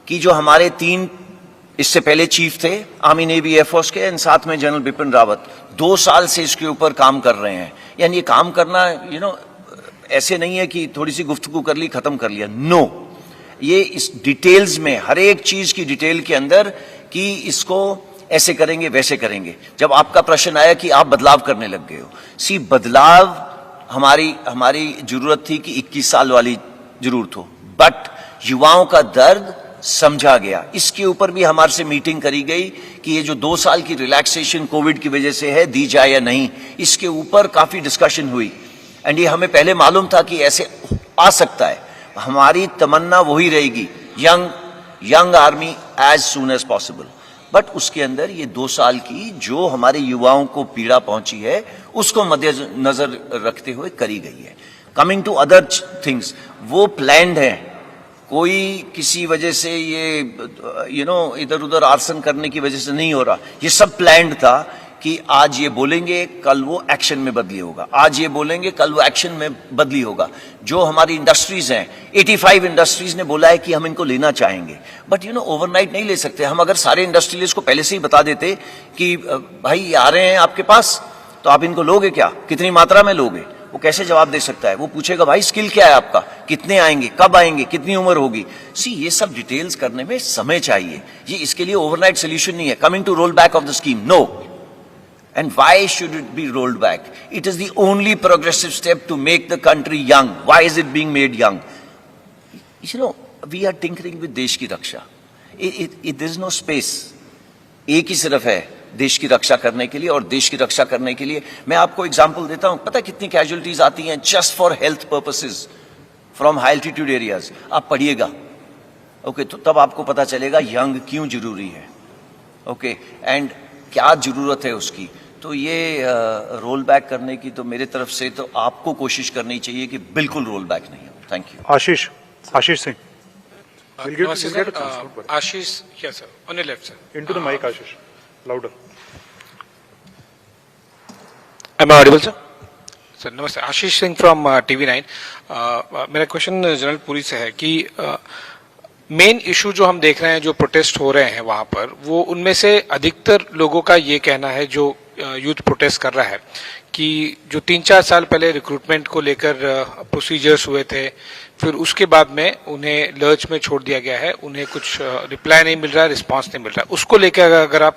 कि जो हमारे 3 इससे पहले चीफ थे आर्मी नेवी एयरफोर्स के, एंड साथ में जनरल बिपिन रावत, 2 साल से इसके ऊपर काम कर रहे हैं। यानी ये काम करना ऐसे नहीं है कि थोड़ी सी गुफ्तगू कर ली खत्म कर लिया। नो, ये इस डिटेल्स में, हर एक चीज की डिटेल के अंदर कि इसको ऐसे करेंगे वैसे करेंगे। जब आपका प्रश्न आया कि आप बदलाव करने लग गए हो, सी बदलाव हमारी जरूरत थी कि 21 साल वाली जरूरत हो, बट युवाओं का दर्द समझा गया। इसके ऊपर भी हमारे से मीटिंग करी गई कि ये जो 2 साल की रिलैक्सेशन कोविड की वजह से है, दी जाए या नहीं, इसके ऊपर काफी डिस्कशन हुई। एंड ये हमें पहले मालूम था कि ऐसे आ सकता है। हमारी तमन्ना वही रहेगी, young army as soon as possible, but उसके अंदर ये 2 साल की जो हमारे युवाओं को पीड़ा पहुंची है, उसको मद्देनजर रखते हुए करी गई है। कमिंग टू अदर थिंग्स, वो प्लान्ड है, कोई किसी वजह से ये इधर उधर आर्सन करने की वजह से नहीं हो रहा। ये सब प्लान्ड था कि आज ये बोलेंगे कल वो एक्शन में बदली होगा, आज ये बोलेंगे कल वो एक्शन में बदली होगा। जो हमारी इंडस्ट्रीज हैं, 85 इंडस्ट्रीज ने बोला है कि हम इनको लेना चाहेंगे, बट ओवरनाइट नहीं ले सकते। हम अगर सारे इंडस्ट्रियलिस्ट को पहले से ही बता देते कि भाई ये आ रहे हैं आपके पास, तो आप इनको लोगे क्या, कितनी मात्रा में लोगे, वो कैसे जवाब दे सकता है? वो पूछेगा भाई स्किल क्या है आपका, कितने आएंगे, कब आएंगे, कितनी उम्र होगी। ये सब डिटेल्स करने में समय चाहिए, ये इसके लिए ओवरनाइट सोल्यूशन नहीं है। Coming to roll back of the scheme, no. And why should it be rolled back? It is the only progressive step to make the country young. Why is it being made young? We are tinkering with देश की रक्षा. There is no space. एक ही सिर्फ है देश की रक्षा करने के लिए, और देश की रक्षा करने के लिए मैं आपको एग्जांपल देता हूं। पता है कितनी कैजुअलिटीज आती हैं just for health purposes from high altitude areas? आप पढ़िएगा, ओके, तो तब आपको पता चलेगा यंग क्यों जरूरी है, ओके, एंड क्या जरूरत है उसकी। तो ये रोल बैक करने की तो मेरे तरफ से तो आपको कोशिश करनी चाहिए कि बिल्कुल रोल बैक नहीं हो। Thank you. Ashish Singh, Ashish, yes sir, on your left sir. into the mic, Ashish, louder. Am I audible sir? Sir, नमस्ते, आशीष सिंह फ्रॉम TV9। मेरा क्वेश्चन जनरल पुरी से है कि मेन इशू जो हम देख रहे हैं, जो प्रोटेस्ट हो रहे हैं वहां पर, वो उनमें से अधिकतर लोगों का ये कहना है, जो यूथ प्रोटेस्ट कर रहा है, कि जो 3-4 साल पहले रिक्रूटमेंट को लेकर प्रोसीजर्स हुए थे, फिर उसके बाद में उन्हें लर्च में छोड़ दिया गया है, उन्हें कुछ रिप्लाई नहीं मिल रहा है, रिस्पांस नहीं मिल रहा है। उसको लेकर अगर आप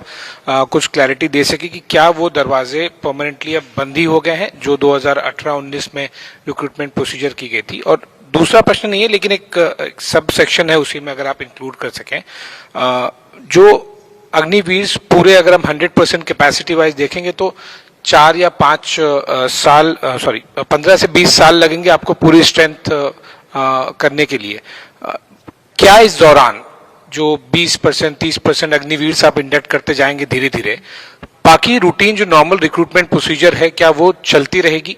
कुछ क्लैरिटी दे सके कि क्या वो दरवाजे परमानेंटली अब बंद ही हो गए हैं जो 2018-19 में रिक्रूटमेंट प्रोसीजर की गई थी? और दूसरा प्रश्न नहीं है, लेकिन एक सब सेक्शन है उसी में, अगर आप इंक्लूड कर सकें, जो अग्निवीर पूरे अगर हम 100% कैपेसिटी वाइज देखेंगे तो 4 या 5 साल 15 से 20 साल लगेंगे आपको पूरी स्ट्रेंथ करने के लिए। क्या इस दौरान जो 20% 30% अग्निवीर आप इंडक्ट करते जाएंगे धीरे धीरे, बाकी रूटीन जो नॉर्मल रिक्रूटमेंट प्रोसीजर है क्या वो चलती रहेगी?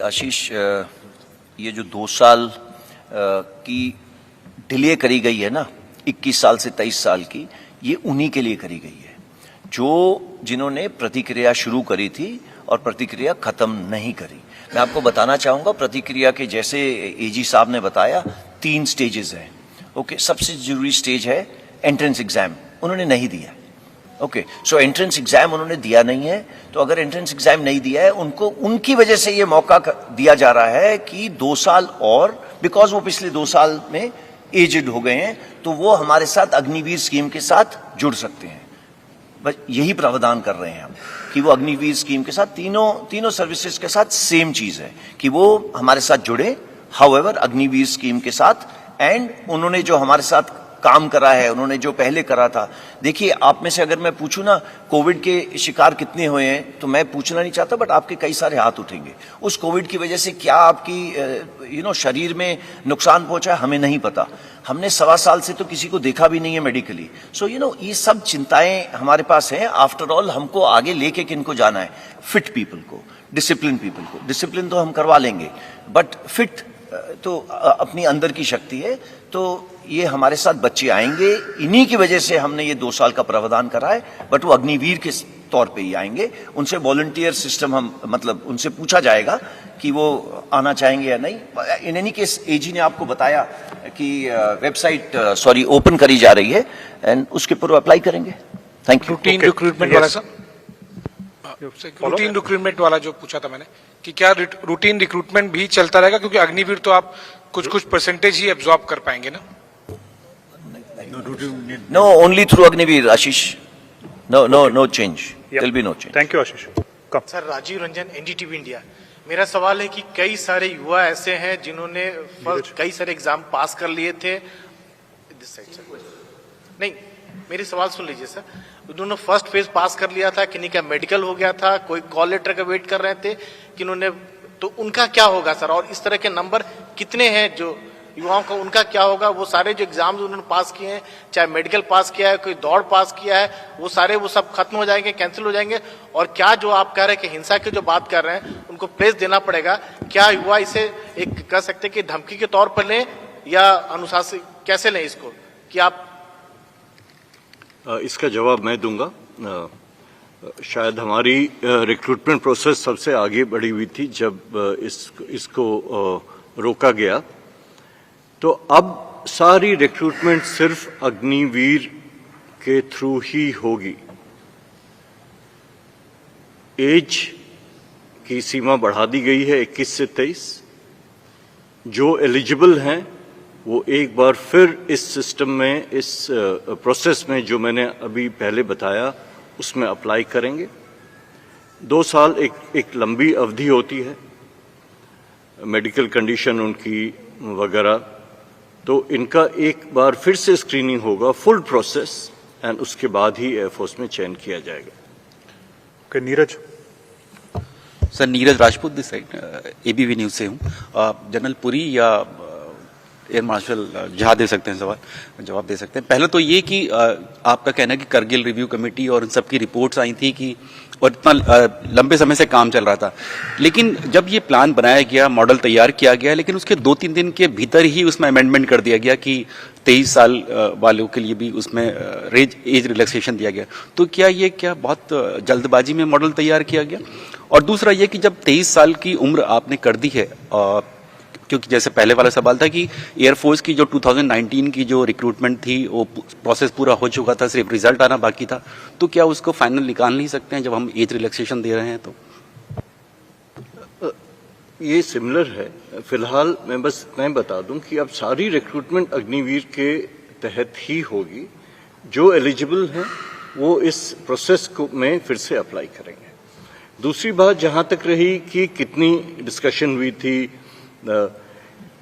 आशीष, ये जो 2 साल की डिले करी गई है ना, 21 साल से 23 साल की, ये उन्हीं के लिए करी गई है जिन्होंने प्रतिक्रिया शुरू करी थी और प्रतिक्रिया खत्म नहीं करी। मैं आपको बताना चाहूंगा, प्रतिक्रिया के जैसे एजी साहब ने बताया 3 स्टेजेस हैं। ओके, सबसे जरूरी स्टेज है एंट्रेंस एग्जाम, उन्होंने नहीं दिया। ओके, सो एंट्रेंस एग्जाम उन्होंने दिया नहीं है, तो अगर एंट्रेंस एग्जाम नहीं दिया है उनको, उनकी वजह से ये मौका दिया जा रहा है कि 2 साल और, बिकॉज वो पिछले 2 साल में एजेड हो गए हैं, तो वो हमारे साथ अग्निवीर स्कीम के साथ जुड़ सकते हैं। बस यही प्रावधान कर रहे हैं हम कि वो अग्निवीर स्कीम के साथ तीनों सर्विसेज के साथ सेम चीज है कि वो हमारे साथ जुड़े, हाउएवर अग्निवीर स्कीम के साथ। एंड उन्होंने जो हमारे साथ काम करा है, उन्होंने जो पहले करा था, देखिए आप में से अगर मैं पूछूं ना कोविड के शिकार कितने हुए हैं, तो मैं पूछना नहीं चाहता, बट आपके कई सारे हाथ उठेंगे। उस कोविड की वजह से क्या आपकी शरीर में नुकसान पहुंचा है, हमें नहीं पता। हमने 1.25 साल से तो किसी को देखा भी नहीं है मेडिकली। सो ये सब चिंताएं हमारे पास हैं। आफ्टर ऑल हमको आगे लेके किनको जाना है? फिट पीपल को, डिसिप्लिन पीपल को। डिसिप्लिन तो हम करवा लेंगे, बट फिट तो अपनी अंदर की शक्ति है। तो ये हमारे साथ बच्चे आएंगे, इन्हीं की वजह से हमने ये 2 साल का प्रावधान करा है, बट वो अग्निवीर के तौर पे ही आएंगे। उनसे वॉलंटियर सिस्टम मतलब उनसे पूछा जाएगा कि वो आना चाहेंगे या नहीं। इन एनी केस एजी ने आपको बताया कि वेबसाइट ओपन करी जा रही है, एंड उसके ऊपर अप्लाई करेंगे। Thank you. रूटीन रिक्रूटमेंट वाला सर, रूटीन रिक्रूटमेंट वाला जो पूछा था मैंने कि क्या रूटीन रिक्रूटमेंट भी चलता रहेगा, क्योंकि अग्निवीर तो आप कुछ परसेंटेज ही एब्जॉर्ब कर पाएंगे ना? No, only through Agnivir, Ashish. No change. There'll be no change. Thank you, Ashish. Come. Sir, Rajiv Ranjan, NDTV India. मेरा सवाल है कि कई सारे युवा ऐसे हैं जिन्होंने कई सारे एग्जाम पास कर लिए थे। नहीं, मेरी सवाल सुन लीजिए सर। उन्होंने फर्स्ट फेज पास कर लिया था, किन्हीं का मेडिकल हो गया था, कोई कॉल लेटर का वेट कर रहे थे, किन्होंने, तो उनका क्या होगा सर? और इस तरह के नंबर कितने हैं जो युवाओं का, उनका क्या होगा? वो सारे जो एग्जाम्स उन्होंने पास किए हैं, चाहे मेडिकल पास किया है, कोई दौड़ पास किया है, वो सब खत्म हो जाएंगे, कैंसिल हो जाएंगे? और क्या जो आप कह रहे हैं कि हिंसा की जो बात कर रहे हैं, उनको प्लेस देना पड़ेगा, क्या युवा इसे एक कह सकते हैं कि धमकी के तौर पर लें या अनुशासित कैसे लें इसको, कि आप? इसका जवाब मैं दूंगा। शायद हमारी रिक्रूटमेंट प्रोसेस सबसे आगे बढ़ी हुई थी जब इसको रोका गया, तो अब सारी रिक्रूटमेंट सिर्फ अग्निवीर के थ्रू ही होगी। एज की सीमा बढ़ा दी गई है 21 से 23। जो एलिजिबल हैं वो एक बार फिर इस सिस्टम में, इस प्रोसेस में जो मैंने अभी पहले बताया उसमें अप्लाई करेंगे। 2 साल एक लंबी अवधि होती है, मेडिकल कंडीशन उनकी वगैरह, तो इनका एक बार फिर से स्क्रीनिंग होगा, फुल प्रोसेस, एंड उसके बाद ही एयरफोर्स में चयन किया जाएगा। Okay, Neeraj sir. Neeraj Rajput this side, ABP news से हूँ। जनरल पुरी या एयर मार्शल जहाँ दे सकते हैं सवाल जवाब दे सकते हैं। पहले तो ये कि आपका कहना है कि करगिल रिव्यू कमेटी और इन सब की रिपोर्ट्स आई थी कि, और इतना लंबे समय से काम चल रहा था, लेकिन जब ये प्लान बनाया गया, मॉडल तैयार किया गया, लेकिन उसके 2-3 दिन के भीतर ही उसमें अमेंडमेंट कर दिया गया कि 23 साल वालों के लिए भी उसमें एज रिलैक्सेशन दिया गया। तो क्या बहुत जल्दबाजी में मॉडल तैयार किया गया? और दूसरा ये कि जब 23 साल की उम्र आपने कर दी है, क्योंकि जैसे पहले वाला सवाल था कि एयरफोर्स की जो 2019 की जो रिक्रूटमेंट थी वो प्रोसेस पूरा हो चुका था, सिर्फ रिजल्ट आना बाकी था, तो क्या उसको फाइनल निकाल नहीं सकते हैं जब हम एज रिलैक्सेशन दे रहे हैं? तो ये सिमिलर है। फिलहाल मैं बस इतना बता दूं कि अब सारी रिक्रूटमेंट अग्निवीर के तहत ही होगी। जो एलिजिबल हैं वो इस प्रोसेस को में फिर से अप्लाई करेंगे। दूसरी बात जहां तक रही कि कितनी डिस्कशन हुई थी,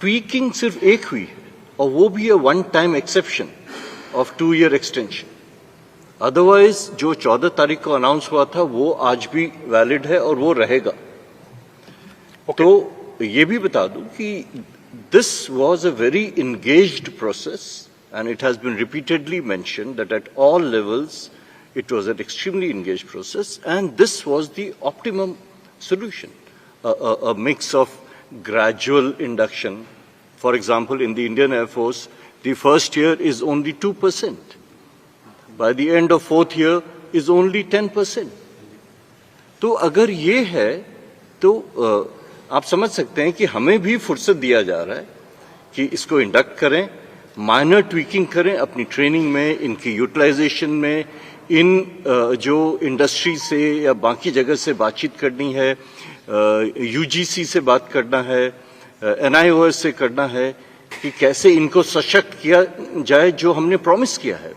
ट्वीकिंग सिर्फ एक हुई है, और वो भी है 1 time exception of 2 year extension. Otherwise जो 14 तारीख को अनाउंस हुआ था वो आज भी वैलिड है और वो रहेगा। तो ये भी बता दूं कि this was a very engaged process, and it has been repeatedly mentioned that at all levels it was an extremely engaged process, and this was the optimum solution, a mix of gradual induction. For example, in the Indian Air Force, The first year is only 2%. By the end of fourth year is only 10%. तो अगर ये है तो आप समझ सकते हैं कि हमें भी फुर्सत दिया जा रहा है कि इसको इंडक्ट करें, माइनर ट्वीकिंग करें अपनी ट्रेनिंग में, इनकी यूटिलाइजेशन में, इन जो इंडस्ट्री से या बाकी जगह से बातचीत करनी है, यूजीसी से बात करना है, एनआईओएस से करना है कि कैसे इनको सशक्त किया जाए जो हमने प्रॉमिस किया है,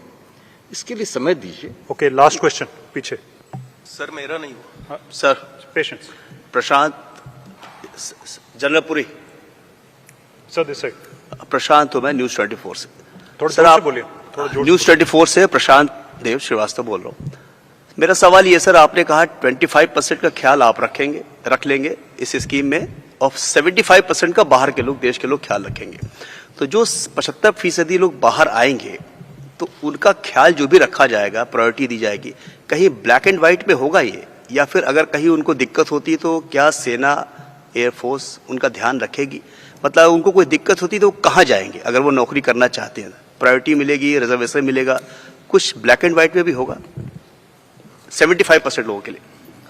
इसके लिए समय दीजिए। ओके, लास्ट क्वेश्चन पीछे। सर मेरा नहीं हुआ सर। पेशेंस। प्रशांत जनरलपुरी सर दिस साइड। प्रशांत हूं मैं न्यूज 24 से। थोड़ा सर जोर से आप बोलिए, थोड़ा जोर से न्यूज 24 से प्रशांत देव श्रीवास्तव बोल रहा हूं। मेरा सवाल ये सर, आपने कहा 25% का ख्याल आप रख लेंगे इस स्कीम में और 75% का बाहर के लोग, देश के लोग ख्याल रखेंगे। तो जो 75% लोग बाहर आएंगे तो उनका ख्याल जो भी रखा जाएगा, प्रायोरिटी दी जाएगी, कहीं ब्लैक एंड व्हाइट में होगा ये, या फिर अगर कहीं उनको दिक्कत होती है तो क्या सेना, एयरफोर्स उनका ध्यान रखेगी? मतलब उनको कोई दिक्कत होती है तो कहाँ जाएंगे अगर वो नौकरी करना चाहते हैं? प्रायोरिटी मिलेगी, रिजर्वेशन मिलेगा, कुछ ब्लैक एंड व्हाइट में भी होगा 75% लोगों के लिए?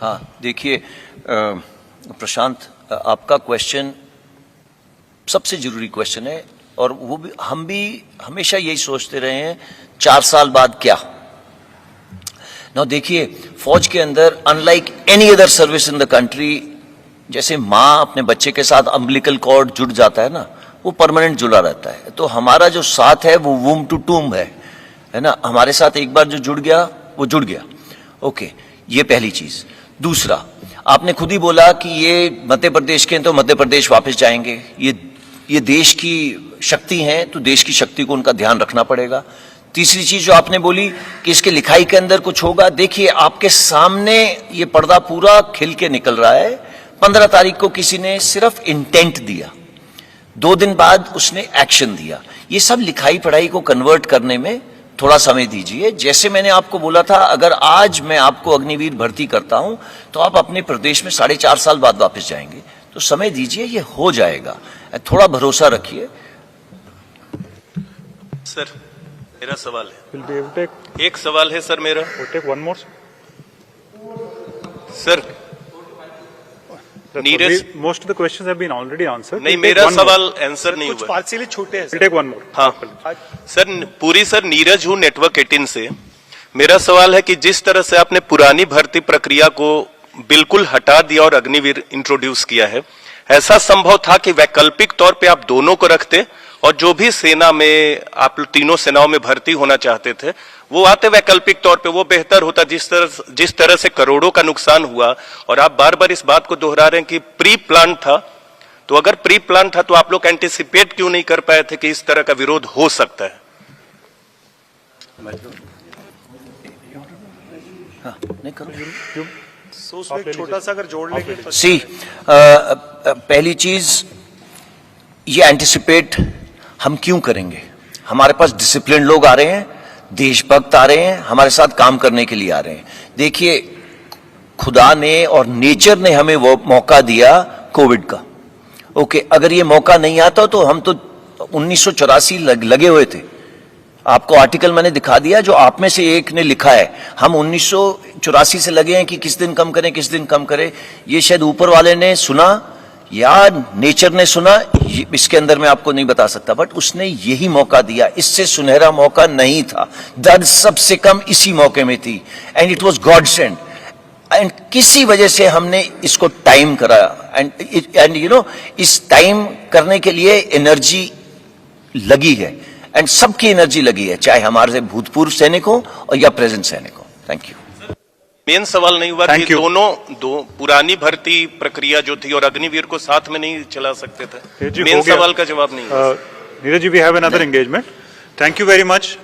हाँ, देखिए प्रशांत, आपका क्वेश्चन सबसे जरूरी क्वेश्चन है और वो भी हम भी हमेशा यही सोचते रहे हैं 4 साल बाद क्या। ना देखिए, फौज के अंदर unlike any other service in the country, जैसे माँ अपने बच्चे के साथ अम्बिलिकल कॉर्ड जुड़ जाता है ना, वो परमानेंट जुड़ा रहता है। तो हमारा जो साथ है वो वूम टू टूम है ना, हमारे साथ एक बार जो जुड़ गया वो जुड़ गया। ओके, ये पहली चीज। दूसरा, आपने खुद ही बोला कि ये मध्य प्रदेश के हैं तो मध्य प्रदेश वापस जाएंगे, ये देश की शक्ति है तो देश की शक्ति को उनका ध्यान रखना पड़ेगा। तीसरी चीज जो आपने बोली कि इसके लिखाई के अंदर कुछ होगा, देखिए आपके सामने ये पर्दा पूरा खिल के निकल रहा है। 15 तारीख को किसी ने सिर्फ इंटेंट दिया, 2 दिन बाद उसने एक्शन दिया। ये सब लिखाई पढ़ाई को कन्वर्ट करने में थोड़ा समय दीजिए। जैसे मैंने आपको बोला था, अगर आज मैं आपको अग्निवीर भर्ती करता हूं तो आप अपने प्रदेश में 4.5 साल बाद वापस जाएंगे। तो समय दीजिए, ये हो जाएगा, थोड़ा भरोसा रखिए। सर मेरा सवाल है, एक सवाल है सर मेरा। Sir Neeraj, most of the questions have been already answered. नहीं, मेरा सवाल आंसर नहीं हुआ। पार्शियली छोटे हैं। We'll take one more. हाँ सर, पूरी सर नीरज हूँ नेटवर्क 18 से। मेरा सवाल है कि जिस तरह से आपने पुरानी भर्ती प्रक्रिया को बिल्कुल हटा दिया और अग्निवीर इंट्रोड्यूस किया है, ऐसा संभव था कि वैकल्पिक तौर पे आप दोनों को रखते और जो भी सेना में आप तीनों सेनाओं में भर्ती होना चाहते थे वो आते वैकल्पिक तौर पे, वो बेहतर होता। जिस तरह से करोड़ों का नुकसान हुआ और आप बार बार इस बात को दोहरा रहे हैं कि प्री प्लान था, तो अगर प्री प्लान था तो आप लोग एंटिसिपेट क्यों नहीं कर पाए थे कि इस तरह का विरोध हो सकता है? हाँ, नहीं करो। छोटा सा अगर जोड़ लेंगे तो पहली चीज, ये एंटिसिपेट हम क्यों करेंगे? हमारे पास डिसिप्लिन लोग आ रहे हैं, देशभक्त आ रहे हैं, हमारे साथ काम करने के लिए आ रहे हैं। देखिए, खुदा ने और नेचर ने हमें वो मौका दिया कोविड का। ओके, अगर ये मौका नहीं आता तो हम तो 1984 लगे हुए थे। आपको आर्टिकल मैंने दिखा दिया जो आप में से एक ने लिखा है, हम 1984 से लगे हैं कि किस दिन कम करें, किस दिन कम करें। ये शायद ऊपर वाले ने सुना या नेचर ने सुना, इसके अंदर मैं आपको नहीं बता सकता, बट उसने यही मौका दिया। इससे सुनहरा मौका नहीं था, दर्द सबसे कम इसी मौके में थी, and it was God send. And किसी वजह से हमने इसको टाइम करा, एंड यू नो, इस टाइम करने के लिए एनर्जी लगी है, एंड सबकी एनर्जी लगी है, चाहे हमारे भूतपूर्व सैनिक हो और या प्रेजेंट सैनिक हो। Thank you. मेन सवाल नहीं हुआ कि दो पुरानी भर्ती प्रक्रिया जो थी और अग्निवीर को साथ में नहीं चला सकते थे। मेन सवाल का जवाब नहीं हुआ। Neeraj ji, we have another engagement. Thank you very much.